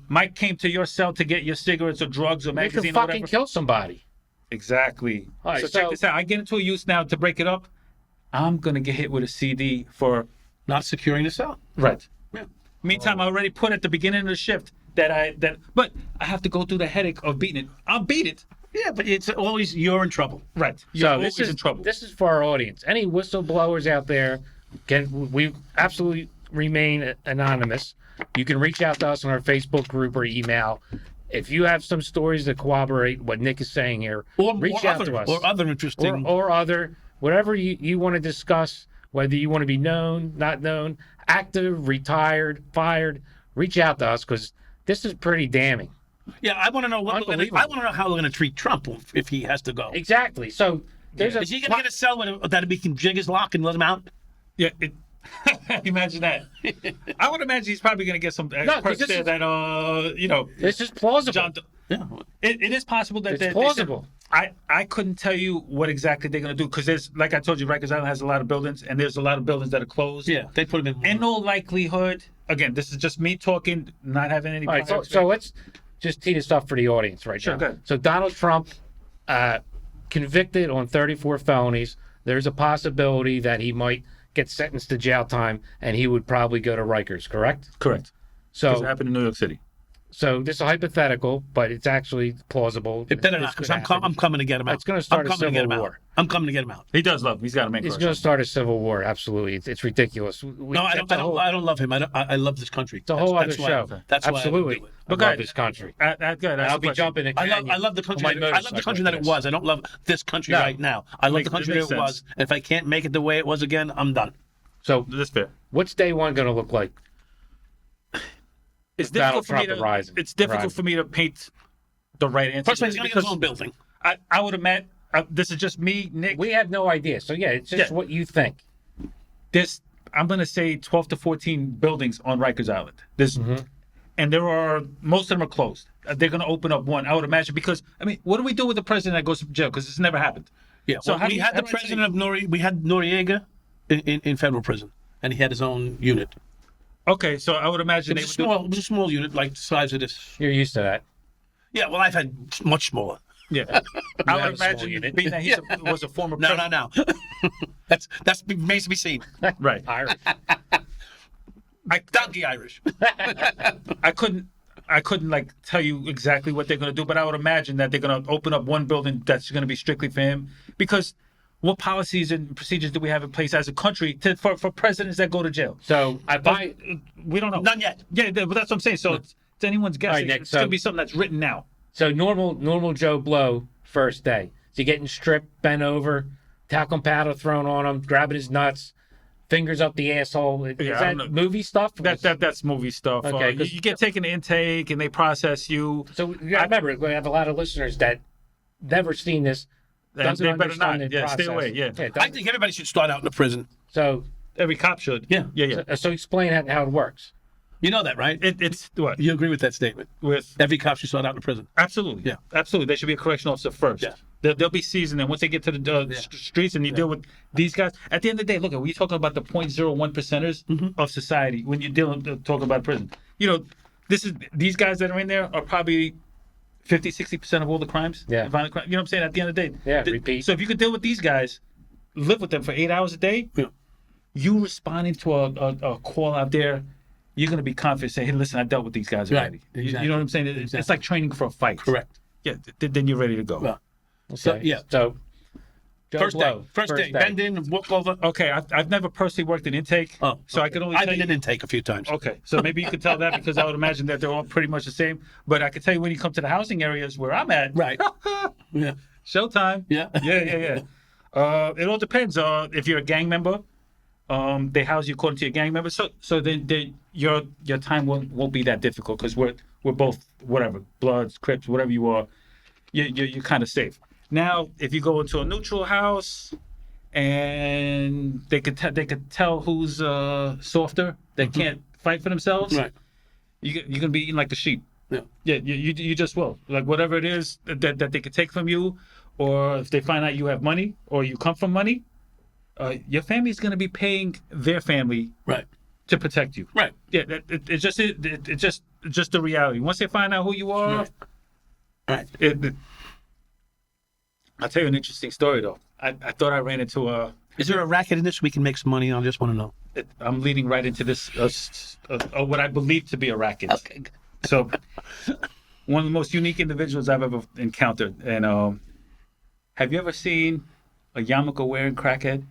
[SPEAKER 3] Mike came to your cell to get your cigarettes or drugs or
[SPEAKER 1] You
[SPEAKER 3] magazine
[SPEAKER 1] could
[SPEAKER 3] or
[SPEAKER 1] fucking
[SPEAKER 3] whatever.
[SPEAKER 1] kill somebody.
[SPEAKER 3] Exactly.
[SPEAKER 1] All right,
[SPEAKER 3] so check this out. I get into a use now to break it up. I'm gonna get hit with a CD for
[SPEAKER 2] Not securing the cell.
[SPEAKER 3] right.
[SPEAKER 2] Yeah.
[SPEAKER 3] Meantime, I already put at the beginning of the shift but I have to go through the headache of beating it. I'll beat it.
[SPEAKER 2] Yeah, but it's always you're in trouble.
[SPEAKER 3] Right. You're
[SPEAKER 1] So
[SPEAKER 3] always in trouble.
[SPEAKER 1] This is for our audience. Any whistleblowers out there, we absolutely remain anonymous. You can reach out to us on our Facebook group or email. If you have some stories that corroborate what Nick is saying here, reach out to us.
[SPEAKER 2] Or other interesting.
[SPEAKER 1] Or other, whatever you want to discuss, whether you want to be known, not known, active, retired, fired, reach out to us because this is pretty damning.
[SPEAKER 2] Yeah, I want to know
[SPEAKER 1] Unbelievable.
[SPEAKER 2] I want to know how we're going to treat Trump if he has to go.
[SPEAKER 1] Exactly. So there's
[SPEAKER 2] Is he going to get a cell that he can jig his lock and let him out?
[SPEAKER 3] Yeah. Imagine that. I would imagine he's probably going to get some perks
[SPEAKER 1] this
[SPEAKER 3] there
[SPEAKER 1] is-
[SPEAKER 3] that
[SPEAKER 1] this is plausible.
[SPEAKER 3] John.
[SPEAKER 2] Yeah.
[SPEAKER 3] It is possible that
[SPEAKER 1] It's plausible.
[SPEAKER 3] I couldn't tell you what exactly they're going to do because there's, like I told you, Rikers Island has a lot of buildings and there's a lot of buildings that are closed.
[SPEAKER 2] Yeah, they put him in.
[SPEAKER 3] In all likelihood, again, this is just me talking, not having any.
[SPEAKER 1] All right,
[SPEAKER 3] prior
[SPEAKER 1] so let's just tee this up for the audience right
[SPEAKER 3] Sure,
[SPEAKER 1] now.
[SPEAKER 3] go ahead.
[SPEAKER 1] So Donald Trump, convicted on 34 felonies. There's a possibility that he might get sentenced to jail time, and he would probably go to Rikers. Correct?
[SPEAKER 3] Correct. This
[SPEAKER 1] So,
[SPEAKER 3] happened in New York City.
[SPEAKER 1] so this is hypothetical, but it's actually plausible.
[SPEAKER 2] It better
[SPEAKER 1] This
[SPEAKER 2] not,
[SPEAKER 1] could
[SPEAKER 2] because
[SPEAKER 1] happen.
[SPEAKER 2] I'm coming to get him out.
[SPEAKER 1] It's gonna start
[SPEAKER 2] I'm
[SPEAKER 1] a
[SPEAKER 2] coming to get
[SPEAKER 1] civil
[SPEAKER 2] him
[SPEAKER 1] war.
[SPEAKER 2] out. I'm coming to get him out.
[SPEAKER 3] He does love him. He's got to make
[SPEAKER 1] He's
[SPEAKER 3] corrections.
[SPEAKER 1] going to start a civil war. Absolutely, it's ridiculous.
[SPEAKER 2] No, I don't love him. I love this country.
[SPEAKER 1] It's a whole other
[SPEAKER 2] That's why-
[SPEAKER 1] show.
[SPEAKER 2] That's why I
[SPEAKER 1] Absolutely.
[SPEAKER 2] would do it.
[SPEAKER 1] I
[SPEAKER 3] Okay.
[SPEAKER 1] love this country.
[SPEAKER 3] Good.
[SPEAKER 1] And I'll be jumping in.
[SPEAKER 2] I love the country.
[SPEAKER 1] on my
[SPEAKER 2] I love the country that it
[SPEAKER 1] motorcycle.
[SPEAKER 2] was. I don't love this country
[SPEAKER 1] No.
[SPEAKER 2] right now. I love
[SPEAKER 3] Makes-
[SPEAKER 2] the country
[SPEAKER 3] it
[SPEAKER 2] that
[SPEAKER 3] makes
[SPEAKER 2] it was.
[SPEAKER 3] sense.
[SPEAKER 2] If I can't make it the way it was again, I'm done.
[SPEAKER 1] So
[SPEAKER 3] That's fair.
[SPEAKER 1] what's day one going to look like?
[SPEAKER 3] It's
[SPEAKER 1] Donald
[SPEAKER 3] difficult for me
[SPEAKER 1] Trump
[SPEAKER 3] to.
[SPEAKER 1] rising.
[SPEAKER 3] It's difficult
[SPEAKER 1] Rising.
[SPEAKER 3] for me to paint the right answer.
[SPEAKER 2] First of all, he's going to get his own
[SPEAKER 3] because
[SPEAKER 2] building.
[SPEAKER 3] I would imagine this is just me, Nick.
[SPEAKER 1] We have no idea. So yeah, it's just
[SPEAKER 3] Yeah.
[SPEAKER 1] what you think.
[SPEAKER 3] I'm going to say 12 to 14 buildings on Rikers Island. And most of them are closed. They're going to open up one, I would imagine, because I mean, what do we do with the president that goes to jail? Because it's never happened.
[SPEAKER 2] Yeah.
[SPEAKER 3] So
[SPEAKER 2] Well,
[SPEAKER 3] how do
[SPEAKER 2] we
[SPEAKER 3] you-
[SPEAKER 2] had
[SPEAKER 3] how
[SPEAKER 2] the
[SPEAKER 3] do I say-
[SPEAKER 2] president of we had Noriega in federal prison, and he had his own unit.
[SPEAKER 3] Okay, so I would imagine
[SPEAKER 2] It was a small unit, like the size of this.
[SPEAKER 1] You're used to that.
[SPEAKER 2] Yeah. Well, I've had much smaller.
[SPEAKER 3] Yeah, I
[SPEAKER 1] have
[SPEAKER 3] would
[SPEAKER 1] a small
[SPEAKER 3] imagine
[SPEAKER 1] unit.
[SPEAKER 3] being that he was a former
[SPEAKER 2] No,
[SPEAKER 3] president.
[SPEAKER 2] no. That's remains to be seen.
[SPEAKER 3] Right.
[SPEAKER 1] Irish.
[SPEAKER 2] Donkey Irish.
[SPEAKER 3] I couldn't like tell you exactly what they're going to do, but I would imagine that they're going to open up one building that's going to be strictly for him. Because what policies and procedures do we have in place as a country for presidents that go to jail?
[SPEAKER 1] So
[SPEAKER 3] We don't know.
[SPEAKER 2] None yet.
[SPEAKER 3] Yeah, but that's what I'm saying. So it's anyone's guess.
[SPEAKER 1] All right, Nick,
[SPEAKER 3] It's
[SPEAKER 1] so-
[SPEAKER 3] going to be something that's written now.
[SPEAKER 1] So normal Joe Blow first day. Is he getting stripped, bent over, talcum powder thrown on him, grabbing his nuts, fingers up the asshole? Is
[SPEAKER 3] Yeah, I
[SPEAKER 1] that
[SPEAKER 3] don't know.
[SPEAKER 1] movie stuff?
[SPEAKER 3] That's movie stuff.
[SPEAKER 1] Okay,
[SPEAKER 3] You
[SPEAKER 1] 'cause-
[SPEAKER 3] get taken to intake and they process you.
[SPEAKER 1] So I remember we have a lot of listeners that never seen this.
[SPEAKER 3] And
[SPEAKER 1] Doesn't
[SPEAKER 3] they better
[SPEAKER 1] understand
[SPEAKER 3] not.
[SPEAKER 1] the
[SPEAKER 3] Yeah, stay
[SPEAKER 1] process.
[SPEAKER 3] away. Yeah.
[SPEAKER 1] doesn't-
[SPEAKER 2] I think everybody should start out in the prison.
[SPEAKER 1] so
[SPEAKER 3] Every cop should.
[SPEAKER 2] Yeah.
[SPEAKER 3] Yeah.
[SPEAKER 1] so explain how it works.
[SPEAKER 2] You know that, right?
[SPEAKER 3] It's what?
[SPEAKER 2] You agree with that statement?
[SPEAKER 3] With
[SPEAKER 2] Every cop should start out in prison.
[SPEAKER 3] absolutely.
[SPEAKER 2] Yeah.
[SPEAKER 3] Absolutely. They should be a correction officer first.
[SPEAKER 2] Yeah.
[SPEAKER 3] They'll be seasoned, and once they get to the streets and you deal with these guys, at the end of the day, look, we're talking about the 0.01 percenters of society when you're talking about prison. You know, these guys that are in there are probably 50-60% of all the crimes.
[SPEAKER 1] Yeah.
[SPEAKER 3] Violent crime. You know what I'm saying? At the end of the day.
[SPEAKER 1] Yeah, repeat.
[SPEAKER 3] So if you could deal with these guys, live with them for 8 hours a day,
[SPEAKER 2] Yeah.
[SPEAKER 3] you responding to a call out there, you're going to be confident, say, hey, listen, I dealt with these guys
[SPEAKER 2] Right.
[SPEAKER 3] already.
[SPEAKER 2] Exactly.
[SPEAKER 3] You know what I'm saying? It's like training for a fight.
[SPEAKER 2] Correct.
[SPEAKER 3] Yeah, then you're ready to go.
[SPEAKER 2] Well,
[SPEAKER 1] Okay.
[SPEAKER 2] So, yeah.
[SPEAKER 1] So Joe
[SPEAKER 2] First
[SPEAKER 1] Blow,
[SPEAKER 2] day. First day. Bend in, walk over.
[SPEAKER 3] Okay, I've never personally worked in intake,
[SPEAKER 2] Oh,
[SPEAKER 3] so I
[SPEAKER 2] okay.
[SPEAKER 3] can only
[SPEAKER 2] I've
[SPEAKER 3] tell
[SPEAKER 2] been
[SPEAKER 3] you.
[SPEAKER 2] in intake a few times.
[SPEAKER 3] Okay, so maybe you could tell that because I would imagine that they're all pretty much the same. But I can tell you when you come to the housing areas where I'm at,
[SPEAKER 2] Right. Yeah.
[SPEAKER 3] showtime.
[SPEAKER 2] Yeah.
[SPEAKER 3] Yeah. It all depends. If you're a gang member, they house you according to your gang member. So then your time won't be that difficult because we're both whatever Bloods, Crips, whatever you are. You're kind of safe. Now, if you go into a neutral house, and they could tell who's softer. They can't fight for themselves.
[SPEAKER 2] Right.
[SPEAKER 3] You're gonna be eaten like the sheep.
[SPEAKER 2] Yeah.
[SPEAKER 3] Yeah, you just will. Like whatever it is that they could take from you, or if they find out you have money or you come from money, your family's gonna be paying their family
[SPEAKER 2] Right.
[SPEAKER 3] to protect you.
[SPEAKER 2] Right.
[SPEAKER 3] Yeah, it's just the reality. Once they find out who you are,
[SPEAKER 2] Right.
[SPEAKER 3] I'll tell you an interesting story though. I thought I ran into
[SPEAKER 2] Is there a racket in this we can make some money on? I just want to know.
[SPEAKER 3] I'm leading right into this what I believe to be a racket.
[SPEAKER 2] Okay.
[SPEAKER 3] So, one of the most unique individuals I've ever encountered. And have you ever seen a yarmulke wearing crackhead?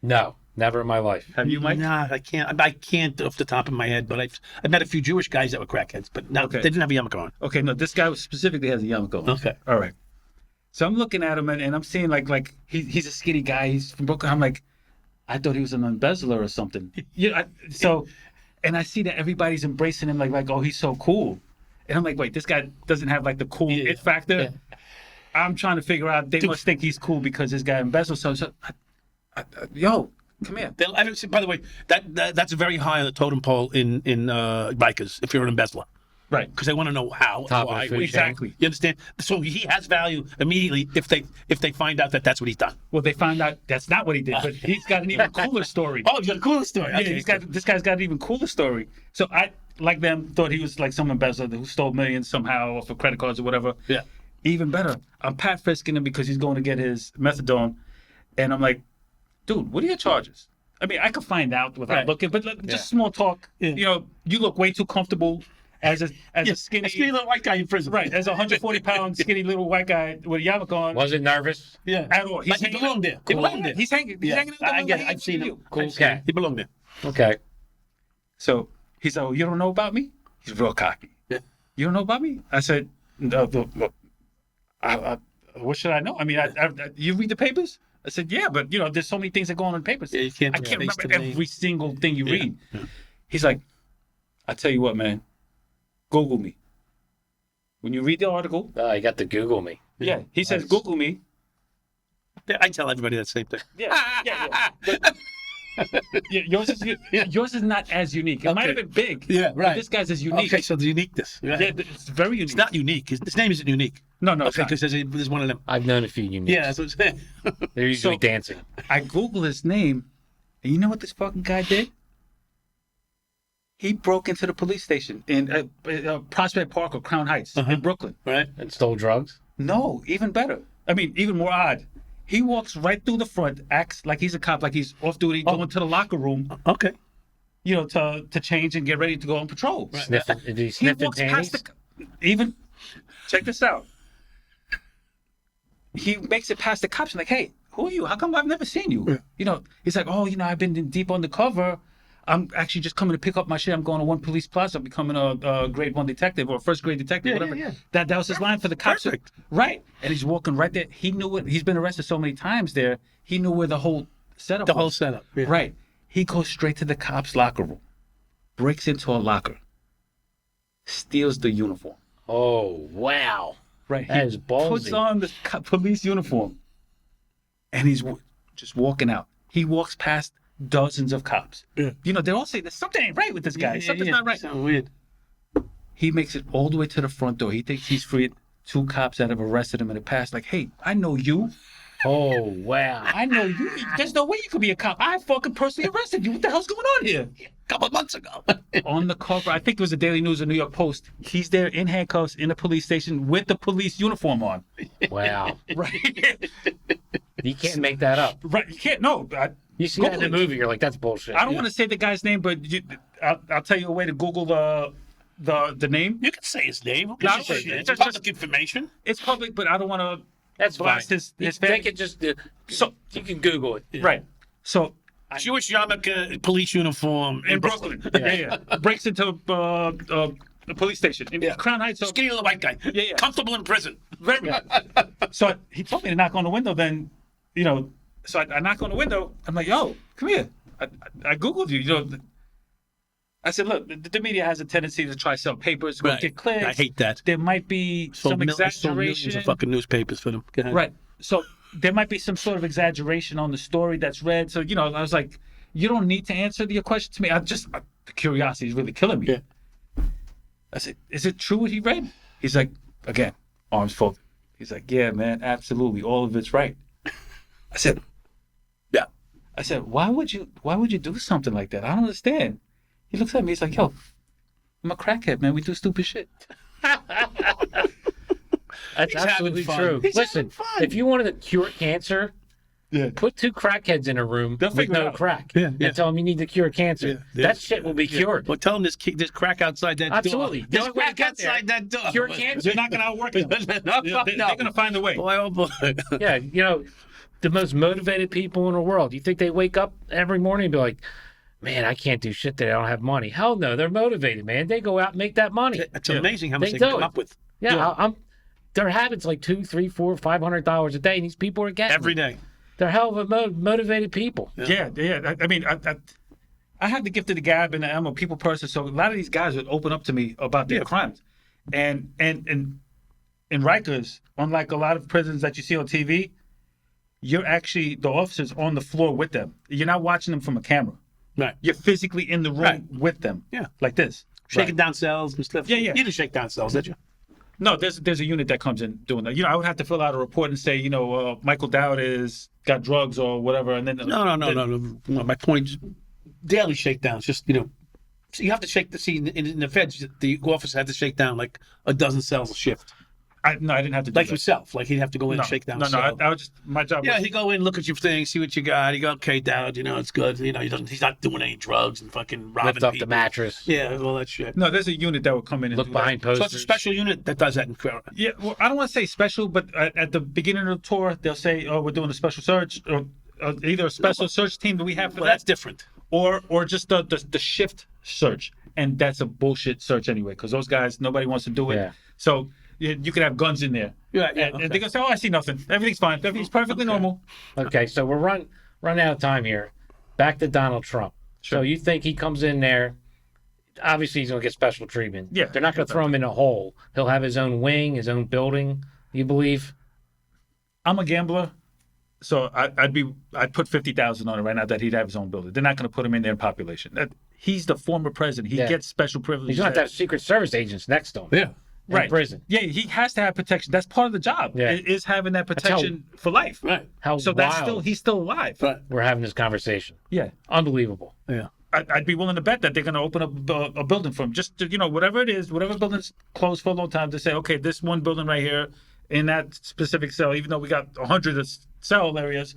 [SPEAKER 1] No, never in my life.
[SPEAKER 3] Have you, Mike?
[SPEAKER 2] Nah, I can't. I can't off the top of my head. But I've met a few Jewish guys that were crackheads, but no,
[SPEAKER 3] Okay.
[SPEAKER 2] they didn't have a yarmulke on.
[SPEAKER 3] Okay, no, this guy specifically has a yarmulke on.
[SPEAKER 2] Okay.
[SPEAKER 3] All right. So I'm looking at him and I'm seeing like he's a skinny guy. He's from Brooklyn. I'm like, I thought he was an embezzler or something. And I see that everybody's embracing him like oh, he's so cool. And I'm like, wait, this guy doesn't have like the cool it factor.
[SPEAKER 1] Yeah.
[SPEAKER 3] I'm trying to figure out. They must think he's cool because this guy embezzles. So yo, come here.
[SPEAKER 2] I don't see, by the way, that's very high on the totem pole in Rikers if you're an embezzler,
[SPEAKER 3] Right.
[SPEAKER 2] because they want to know how,
[SPEAKER 1] Top of
[SPEAKER 2] why,
[SPEAKER 1] the food chain.
[SPEAKER 3] Exactly.
[SPEAKER 2] You understand? So he has value immediately if they find out that that's what he's done.
[SPEAKER 3] Well, they found out that's not what he did, but he's got an even cooler story.
[SPEAKER 2] Oh, you got a cool story.
[SPEAKER 3] Yeah,
[SPEAKER 2] Okay.
[SPEAKER 3] this guy's got an even cooler story. So I, like them, thought he was like some embezzler who stole millions somehow off of credit cards or whatever.
[SPEAKER 2] Yeah.
[SPEAKER 3] Even better, I'm pat frisking him because he's going to get his methadone, and I'm like, dude, what are your charges? I mean, I could find out without
[SPEAKER 2] Right.
[SPEAKER 3] looking, but just small talk.
[SPEAKER 2] Yeah.
[SPEAKER 3] You know, you look way too comfortable as a skinny,
[SPEAKER 2] A skinny little white guy in prison.
[SPEAKER 3] right, as a 140-pound skinny little white guy with a yarmulke on.
[SPEAKER 1] Wasn't nervous.
[SPEAKER 2] Yeah.
[SPEAKER 3] At all.
[SPEAKER 2] Like he belonged there. He
[SPEAKER 3] Cool.
[SPEAKER 2] belonged there.
[SPEAKER 3] He's hanging. He's
[SPEAKER 2] Yeah.
[SPEAKER 3] hanging.
[SPEAKER 2] I get it. I've seen him.
[SPEAKER 1] Cool
[SPEAKER 2] I've seen him.
[SPEAKER 1] cat.
[SPEAKER 2] He belonged there.
[SPEAKER 1] Okay.
[SPEAKER 3] So he's like, oh, you don't know about me? He's real cocky.
[SPEAKER 2] Yeah.
[SPEAKER 3] You don't know about me? I said, no, what should I know? I mean, you read the papers? I said, yeah, but you know, there's so many things that go on in the papers.
[SPEAKER 2] Yeah, you can't
[SPEAKER 3] I can't
[SPEAKER 2] face
[SPEAKER 3] remember
[SPEAKER 2] the name.
[SPEAKER 3] every single thing you
[SPEAKER 2] Yeah.
[SPEAKER 3] read.
[SPEAKER 2] Yeah.
[SPEAKER 3] He's like, I tell you what, man, Google me. When you read the article,
[SPEAKER 1] You got to Google me.
[SPEAKER 3] yeah, he says,
[SPEAKER 1] Nice.
[SPEAKER 3] Google me.
[SPEAKER 2] Yeah, I tell everybody that same thing.
[SPEAKER 3] Yeah. But, yeah, yours is not as unique. It might have been big.
[SPEAKER 2] Yeah,
[SPEAKER 3] but
[SPEAKER 2] right.
[SPEAKER 3] this guy's is unique.
[SPEAKER 2] Okay, so the uniqueness. Right.
[SPEAKER 3] Yeah, it's very unique.
[SPEAKER 2] It's not unique. His name isn't unique.
[SPEAKER 3] No, it's
[SPEAKER 2] Okay,
[SPEAKER 3] not.
[SPEAKER 2] because there's one of them.
[SPEAKER 1] I've known a few uniques.
[SPEAKER 2] Yeah, that's what I'm saying.
[SPEAKER 1] They're usually
[SPEAKER 3] So-
[SPEAKER 1] dancing.
[SPEAKER 3] I Googled his name, and you know what this fucking guy did? He broke into the police station in Prospect Park or Crown Heights in Brooklyn.
[SPEAKER 2] Right?
[SPEAKER 1] And stole drugs.
[SPEAKER 3] No, even better. I mean, even more odd. He walks right through the front, acts like he's a cop, like he's off duty, going to the locker room,
[SPEAKER 2] Okay.
[SPEAKER 3] you know, to change and get ready to go on patrol.
[SPEAKER 1] Sniffing. Did he
[SPEAKER 3] He
[SPEAKER 1] sniff the
[SPEAKER 3] walks past
[SPEAKER 1] panties?
[SPEAKER 3] even. Check this out. He makes it past the cops and like, hey, who are you? How come I've never seen you? You know, he's like, oh, you know, I've been in deep undercover. I'm actually just coming to pick up my shit. I'm going to One Police Plaza. I'm becoming a grade 1 detective or first grade detective,
[SPEAKER 2] Yeah,
[SPEAKER 3] whatever.
[SPEAKER 2] yeah.
[SPEAKER 3] That was his line for the cops.
[SPEAKER 2] Perfect.
[SPEAKER 3] Right. And he's walking right there. He knew it. He's been arrested so many times there. He knew where the whole setup
[SPEAKER 2] The
[SPEAKER 3] was.
[SPEAKER 2] whole setup. Yeah.
[SPEAKER 3] Right. He goes straight to the cops' locker room, breaks into a locker, steals the uniform.
[SPEAKER 1] Oh, wow.
[SPEAKER 3] Right.
[SPEAKER 1] That
[SPEAKER 3] He
[SPEAKER 1] is ballsy.
[SPEAKER 3] puts on the police uniform, and he's just walking out. He walks past dozens of cops.
[SPEAKER 2] Yeah.
[SPEAKER 3] You know, they all say, there's something ain't right with this guy. Something's not right.
[SPEAKER 2] Sounds weird.
[SPEAKER 3] He makes it all the way to the front door. He thinks he's freed 2 cops that have arrested him in the past. Like, hey, I know you.
[SPEAKER 1] Oh, wow.
[SPEAKER 3] I know you. There's no way you could be a cop. I fucking personally arrested you. What the hell's going on here?
[SPEAKER 2] A couple of months ago.
[SPEAKER 3] On the cover, I think it was the Daily News or New York Post. He's there in handcuffs in a police station with the police uniform on.
[SPEAKER 1] Wow.
[SPEAKER 3] Right.
[SPEAKER 1] You can't make that up.
[SPEAKER 3] Right. You can't. No.
[SPEAKER 1] You see that in the
[SPEAKER 3] Google it.
[SPEAKER 1] movie, you're like, that's bullshit.
[SPEAKER 3] I don't want to say the guy's name, but I'll tell you a way to Google the name.
[SPEAKER 2] You can say his name.
[SPEAKER 3] No,
[SPEAKER 2] It's
[SPEAKER 3] it's
[SPEAKER 2] just public information.
[SPEAKER 3] It's public, but I don't want to.
[SPEAKER 1] That's fine.
[SPEAKER 3] blast his
[SPEAKER 1] They
[SPEAKER 3] family.
[SPEAKER 1] can just,
[SPEAKER 3] So
[SPEAKER 1] you can Google it.
[SPEAKER 3] right. So
[SPEAKER 2] Jewish yarmulke police uniform
[SPEAKER 3] in Brooklyn, yeah. Breaks into a police station in Crown Heights. So,
[SPEAKER 2] Skinny little white guy.
[SPEAKER 3] Yeah.
[SPEAKER 2] Comfortable in prison.
[SPEAKER 3] very, so he told me to knock on the window. Then, you know, so I knock on the window. I'm like, yo, come here. I Googled you. You know, I said, look, the media has a tendency to try to sell papers, go
[SPEAKER 2] Right.
[SPEAKER 3] get clicks.
[SPEAKER 2] I hate that.
[SPEAKER 3] There might be some
[SPEAKER 2] Sold millions
[SPEAKER 3] exaggeration.
[SPEAKER 2] of fucking newspapers for them. Go ahead.
[SPEAKER 3] Right. So there might be some sort of exaggeration on the story that's read. So, I was like, you don't need to answer your question to me. The curiosity is really killing me.
[SPEAKER 2] Yeah.
[SPEAKER 3] I said, is it true what he read? He's like, again, arms folded. He's like, yeah, man, absolutely. All of it's right. I said,
[SPEAKER 2] Yeah.
[SPEAKER 3] I said, why would you do something like that? I don't understand. He looks at me, he's like, yo, I'm a crackhead, man. We do stupid shit.
[SPEAKER 1] That's absolutely
[SPEAKER 2] fun.
[SPEAKER 1] true.
[SPEAKER 2] He's
[SPEAKER 1] Listen,
[SPEAKER 2] having fun.
[SPEAKER 1] if you wanted to cure cancer, put 2 crackheads in a room
[SPEAKER 3] They'll
[SPEAKER 1] with
[SPEAKER 3] figure it
[SPEAKER 1] no
[SPEAKER 3] out.
[SPEAKER 1] crack
[SPEAKER 2] Yeah, yeah.
[SPEAKER 1] and tell them you need to cure cancer.
[SPEAKER 2] Yeah.
[SPEAKER 1] That shit will be cured.
[SPEAKER 2] Well, tell him there's crack outside that
[SPEAKER 1] Absolutely.
[SPEAKER 2] door.
[SPEAKER 1] The
[SPEAKER 2] There's
[SPEAKER 1] only way to
[SPEAKER 2] crack
[SPEAKER 1] get there,
[SPEAKER 2] outside that door.
[SPEAKER 1] cure cancer.
[SPEAKER 3] You're not going to outwork them.
[SPEAKER 2] No,
[SPEAKER 3] They're going to find a way.
[SPEAKER 2] Boy, oh boy.
[SPEAKER 1] Yeah, the most motivated people in the world. You think they wake up every morning and be like, man, I can't do shit today. I don't have money. Hell no, they're motivated, man. They go out and make that money.
[SPEAKER 2] It's amazing how much
[SPEAKER 1] They
[SPEAKER 2] they can
[SPEAKER 1] do
[SPEAKER 2] come
[SPEAKER 1] it.
[SPEAKER 2] up with.
[SPEAKER 1] Yeah, their habits like $200, $300, $500 a day, and these people are getting
[SPEAKER 2] Every
[SPEAKER 1] it.
[SPEAKER 2] day.
[SPEAKER 1] They're hell of a motivated people.
[SPEAKER 3] Yeah. I mean, I have the gift of the gab and I'm a people person, so a lot of these guys would open up to me about their crimes. And in Rikers, unlike a lot of prisons that you see on TV, you're actually the officers on the floor with them. You're not watching them from a camera.
[SPEAKER 2] Right.
[SPEAKER 3] You're physically in the room with them.
[SPEAKER 2] Yeah.
[SPEAKER 3] Like this.
[SPEAKER 2] Shaking down cells and stuff.
[SPEAKER 3] Yeah.
[SPEAKER 2] You didn't shake down cells, did you?
[SPEAKER 3] No, there's a unit that comes in doing that. I would have to fill out a report and say, Michael Dowd got drugs or whatever, and then
[SPEAKER 2] No. My point is daily shakedowns. Just so you have to shake in the feds. The officer had to shake down like a dozen cells a shift.
[SPEAKER 3] I didn't have to do
[SPEAKER 2] Like
[SPEAKER 3] that.
[SPEAKER 2] himself. Like he'd have to go in and shake down.
[SPEAKER 3] No,
[SPEAKER 2] a cell.
[SPEAKER 3] I was just my job.
[SPEAKER 2] Yeah,
[SPEAKER 3] was,
[SPEAKER 2] he go in, look at your thing, see what you got. He go, okay, Dowd, it's good. He's not doing any drugs and fucking robbing
[SPEAKER 1] Lift up
[SPEAKER 2] people.
[SPEAKER 1] the mattress.
[SPEAKER 2] Yeah, all that shit.
[SPEAKER 3] No, there's a unit that would come in and
[SPEAKER 1] Look
[SPEAKER 3] do
[SPEAKER 1] behind
[SPEAKER 3] that.
[SPEAKER 2] So
[SPEAKER 1] posters.
[SPEAKER 2] it's a special unit that does that in
[SPEAKER 3] Yeah, well, I don't want to say special, but at the beginning of the tour, they'll say, "Oh, we're doing a special search," or either a special search team that we have for
[SPEAKER 2] Well,
[SPEAKER 3] that,
[SPEAKER 2] that's different.
[SPEAKER 3] or just the shift search, and that's a bullshit search anyway, because those guys, nobody wants to do it.
[SPEAKER 1] Yeah.
[SPEAKER 3] So you could have guns in there,
[SPEAKER 2] Yeah,
[SPEAKER 3] and they're gonna say, "Oh, I see nothing. Everything's fine. Everything's perfectly normal."
[SPEAKER 1] Okay, so we're running out of time here. Back to Donald Trump. So you think he comes in there? Obviously, he's going to get special treatment.
[SPEAKER 3] Yeah.
[SPEAKER 1] They're not going to throw him in a hole. He'll have his own wing, his own building. You believe?
[SPEAKER 3] I'm a gambler, so I'd put 50,000 on it right now that he'd have his own building. They're not going to put him in their population. He's the former president. He gets special privileges.
[SPEAKER 1] He's going to have Secret Service agents next to him.
[SPEAKER 2] Yeah.
[SPEAKER 1] In prison.
[SPEAKER 3] Yeah, he has to have protection. That's part of the job.
[SPEAKER 1] Yeah.
[SPEAKER 3] Is having that protection for life.
[SPEAKER 2] Right.
[SPEAKER 1] How
[SPEAKER 3] So
[SPEAKER 1] wild
[SPEAKER 3] he's still alive.
[SPEAKER 2] Right.
[SPEAKER 1] we're having this conversation.
[SPEAKER 3] Yeah.
[SPEAKER 1] Unbelievable.
[SPEAKER 2] Yeah.
[SPEAKER 3] I'd be willing to bet that they're going to open up a building for him. Just to, whatever it is, whatever building's closed for a long time, to say, okay, this one building right here in that specific cell, even though we got 100 cell areas,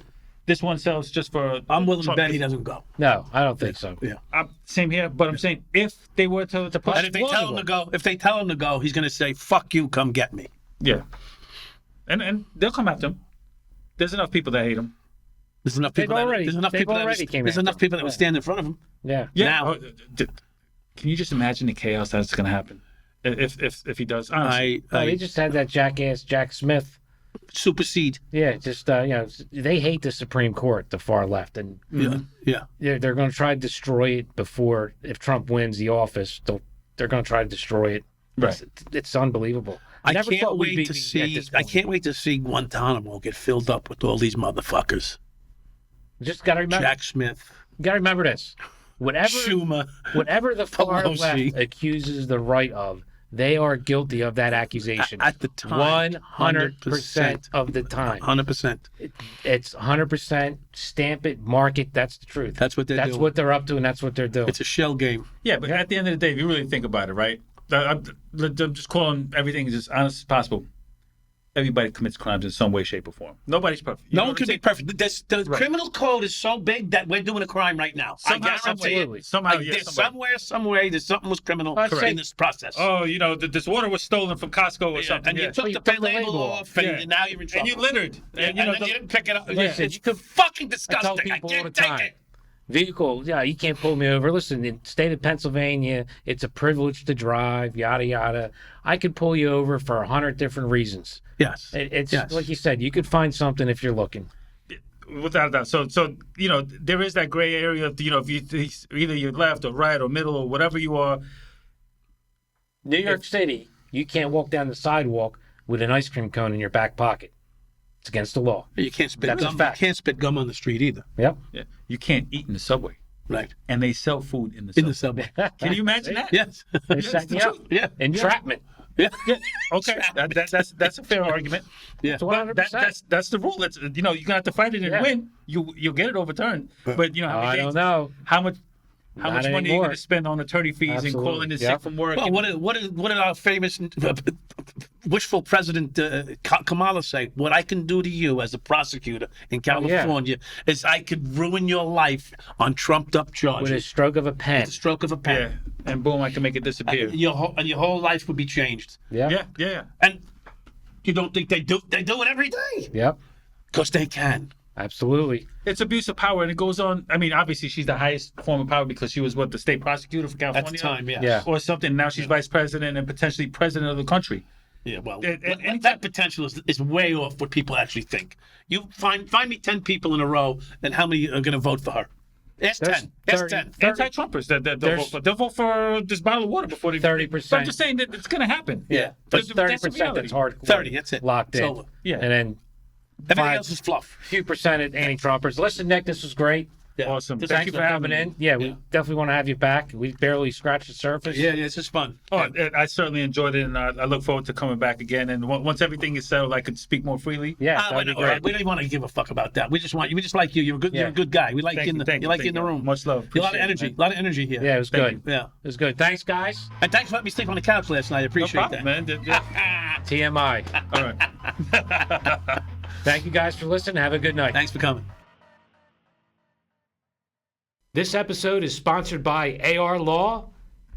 [SPEAKER 3] this one cell is just for.
[SPEAKER 2] I'm willing to bet he doesn't go.
[SPEAKER 1] No, I don't think so.
[SPEAKER 2] Yeah.
[SPEAKER 3] Same here, but I'm saying if they were to push.
[SPEAKER 2] And if they tell him to go, he's going to say, "Fuck you, come get me."
[SPEAKER 3] Yeah. And they'll come after him. There's enough people that hate him.
[SPEAKER 2] There's enough people. There's enough people that would stand in front of him.
[SPEAKER 1] Yeah.
[SPEAKER 3] Yeah.
[SPEAKER 2] Now-
[SPEAKER 3] Can you just imagine the chaos that's going to happen if he does? Honestly.
[SPEAKER 1] They just had that jackass Jack Smith.
[SPEAKER 2] Supersede.
[SPEAKER 1] Yeah, just they hate the Supreme Court, the far left, and
[SPEAKER 2] Yeah.
[SPEAKER 1] they're going to try to destroy it before, if Trump wins the office, they're going to try to destroy it.
[SPEAKER 3] Right.
[SPEAKER 1] It's unbelievable.
[SPEAKER 2] I
[SPEAKER 1] Never
[SPEAKER 2] can't
[SPEAKER 1] thought we'd
[SPEAKER 2] wait
[SPEAKER 1] be
[SPEAKER 2] to
[SPEAKER 1] at
[SPEAKER 2] see.
[SPEAKER 1] this
[SPEAKER 2] I
[SPEAKER 1] point.
[SPEAKER 2] can't wait to see Guantanamo get filled up with all these motherfuckers.
[SPEAKER 1] Just got to remember.
[SPEAKER 2] Jack Smith,
[SPEAKER 1] Got to remember this. Whatever
[SPEAKER 2] Schumer,
[SPEAKER 1] the far
[SPEAKER 2] Pelosi.
[SPEAKER 1] left accuses the right of, they are guilty of that accusation.
[SPEAKER 2] At the time,
[SPEAKER 1] 100% of the time.
[SPEAKER 2] 100%.
[SPEAKER 1] It's 100%. Stamp it, mark it. That's the truth.
[SPEAKER 2] That's what they're
[SPEAKER 1] That's
[SPEAKER 2] doing.
[SPEAKER 1] what they're up to, and that's what they're doing.
[SPEAKER 2] It's a shell game.
[SPEAKER 3] Yeah, but at the end of the day, if you really think about it, right? I'm just calling everything as honest as possible. Everybody commits crimes in some way, shape, or form. Nobody's perfect. You
[SPEAKER 2] No
[SPEAKER 3] know
[SPEAKER 2] one
[SPEAKER 3] what
[SPEAKER 2] can
[SPEAKER 3] I'm
[SPEAKER 2] be
[SPEAKER 3] saying?
[SPEAKER 2] perfect. The criminal code is so big that we're doing a crime right now.
[SPEAKER 3] Somehow,
[SPEAKER 2] I guess I'm saying.
[SPEAKER 1] absolutely.
[SPEAKER 3] Somehow,
[SPEAKER 2] Like,
[SPEAKER 3] yeah,
[SPEAKER 2] there's
[SPEAKER 3] somebody.
[SPEAKER 2] some way, there's something was criminal
[SPEAKER 1] Correct.
[SPEAKER 2] in this process.
[SPEAKER 3] Oh, this water was stolen from Costco or
[SPEAKER 2] Yeah,
[SPEAKER 3] something.
[SPEAKER 2] and you
[SPEAKER 3] yeah.
[SPEAKER 2] took
[SPEAKER 1] Well, you
[SPEAKER 2] the
[SPEAKER 1] took the
[SPEAKER 2] label
[SPEAKER 1] label
[SPEAKER 2] off, and
[SPEAKER 3] Yeah.
[SPEAKER 2] now you're in trouble.
[SPEAKER 3] And you littered.
[SPEAKER 2] And, then you didn't pick it up.
[SPEAKER 1] Listen,
[SPEAKER 2] It's
[SPEAKER 1] you could-
[SPEAKER 2] fucking
[SPEAKER 1] I
[SPEAKER 2] disgusting.
[SPEAKER 1] tell
[SPEAKER 2] I
[SPEAKER 1] people all the
[SPEAKER 2] can't take
[SPEAKER 1] time.
[SPEAKER 2] it.
[SPEAKER 1] Vehicle, yeah, you can't pull me over. Listen, in the state of Pennsylvania, it's a privilege to drive, yada, yada. I could pull you over for 100 different reasons.
[SPEAKER 2] Yes.
[SPEAKER 1] It's
[SPEAKER 2] Yes.
[SPEAKER 1] like you said, you could find something if you're looking.
[SPEAKER 3] Without a doubt. So there is that gray area of if you either you're left or right or middle or whatever you are.
[SPEAKER 1] New York City, you can't walk down the sidewalk with an ice cream cone in your back pocket. It's against the law.
[SPEAKER 2] You can't spit
[SPEAKER 1] That's a
[SPEAKER 2] gum. You
[SPEAKER 1] fact.
[SPEAKER 2] can't spit gum on the street either.
[SPEAKER 1] Yep.
[SPEAKER 3] Yeah. You can't eat in the subway.
[SPEAKER 2] Right.
[SPEAKER 3] And they sell food in the
[SPEAKER 2] In
[SPEAKER 3] subway.
[SPEAKER 2] the subway.
[SPEAKER 3] Can you imagine that?
[SPEAKER 2] Yes.
[SPEAKER 1] They're
[SPEAKER 3] That's
[SPEAKER 1] setting
[SPEAKER 3] the
[SPEAKER 1] you up.
[SPEAKER 3] truth.
[SPEAKER 2] Yeah.
[SPEAKER 1] Entrapment.
[SPEAKER 2] Yeah.
[SPEAKER 3] Yeah. Okay. That's a fair argument.
[SPEAKER 2] Yeah.
[SPEAKER 1] It's 100%.
[SPEAKER 3] That's the rule. That's, you're gonna have to fight it and
[SPEAKER 1] Yeah.
[SPEAKER 3] win. You'll get it overturned. But how many
[SPEAKER 1] I
[SPEAKER 3] days,
[SPEAKER 1] don't know.
[SPEAKER 3] how much
[SPEAKER 1] Not
[SPEAKER 3] money are you
[SPEAKER 1] anymore.
[SPEAKER 3] going to spend on attorney fees
[SPEAKER 1] Absolutely.
[SPEAKER 3] and calling in
[SPEAKER 1] Yep.
[SPEAKER 3] sick from work?
[SPEAKER 2] Well,
[SPEAKER 3] and-
[SPEAKER 2] what did our famous wishful president Kamala say? What I can do to you as a prosecutor in California is I could ruin your life on trumped up charges.
[SPEAKER 1] With a stroke of a pen.
[SPEAKER 2] With a stroke of a
[SPEAKER 3] yeah.
[SPEAKER 2] pen.
[SPEAKER 3] And boom, I can make it disappear.
[SPEAKER 2] Your whole life would be changed.
[SPEAKER 1] Yeah.
[SPEAKER 3] Yeah.
[SPEAKER 2] And you don't think they do it every day?
[SPEAKER 1] Yep.
[SPEAKER 2] Because they can.
[SPEAKER 1] Absolutely.
[SPEAKER 3] It's abuse of power, and it goes on. I mean, obviously, she's the highest form of power because she was the state prosecutor for California
[SPEAKER 2] At the time, yeah.
[SPEAKER 1] Yeah.
[SPEAKER 3] or something. Now she's vice president and potentially president of the country.
[SPEAKER 2] Yeah, well,
[SPEAKER 3] And
[SPEAKER 2] that potential is way off what people actually think. You find me 10 people in a row, and how many are going to vote for her? Ask
[SPEAKER 1] There's
[SPEAKER 2] 10. Ask
[SPEAKER 1] 30.
[SPEAKER 2] 10.
[SPEAKER 3] Anti-Trumpers they'll vote for this bottle of water before they
[SPEAKER 1] 30%.
[SPEAKER 3] I'm just saying that it's going to happen.
[SPEAKER 2] Yeah.
[SPEAKER 1] But
[SPEAKER 3] That's the
[SPEAKER 1] 30%
[SPEAKER 3] reality.
[SPEAKER 1] that's hardcore.
[SPEAKER 2] 30, that's it.
[SPEAKER 1] Locked
[SPEAKER 2] It's
[SPEAKER 1] in.
[SPEAKER 2] over.
[SPEAKER 3] Yeah.
[SPEAKER 1] And then
[SPEAKER 2] Everything
[SPEAKER 1] Five.
[SPEAKER 2] else is fluff.
[SPEAKER 1] few percentage anti-Trumpers. Listen, Nick, this was great.
[SPEAKER 2] Yeah.
[SPEAKER 3] Awesome.
[SPEAKER 2] This
[SPEAKER 1] Thank you
[SPEAKER 2] is
[SPEAKER 1] for coming in. Yeah, we definitely want to have you back. We barely scratched the surface.
[SPEAKER 2] Yeah, it's just fun.
[SPEAKER 3] Oh, I certainly enjoyed it, and I look forward to coming back again. And once everything is settled, I could speak more freely.
[SPEAKER 1] Yeah, that'd be great.
[SPEAKER 2] We don't even want to give a fuck about that. We just want you. We just like you. You're a good. You're a
[SPEAKER 1] Yeah.
[SPEAKER 2] good guy. We like
[SPEAKER 3] Thank
[SPEAKER 2] you in the.
[SPEAKER 3] thank
[SPEAKER 2] You like you
[SPEAKER 3] thank
[SPEAKER 2] in the room.
[SPEAKER 3] Much love.
[SPEAKER 2] You a lot of
[SPEAKER 3] Appreciate it,
[SPEAKER 2] energy.
[SPEAKER 3] man.
[SPEAKER 2] A lot of energy here.
[SPEAKER 1] Yeah, it was
[SPEAKER 3] Thank
[SPEAKER 1] good.
[SPEAKER 2] Yeah.
[SPEAKER 1] It was good. Thanks, guys.
[SPEAKER 2] And thanks for letting me sleep on the couch last night. I
[SPEAKER 3] No
[SPEAKER 2] appreciate
[SPEAKER 3] problem,
[SPEAKER 2] that.
[SPEAKER 3] man. Yeah.
[SPEAKER 1] TMI.
[SPEAKER 3] All right.
[SPEAKER 1] Thank you guys for listening. Have a good night.
[SPEAKER 2] Thanks for coming.
[SPEAKER 1] This episode is sponsored by AR Law,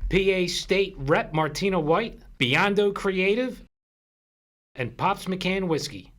[SPEAKER 1] PA State Rep Martina White, Biondo Creative, and Pops McCann Whiskey.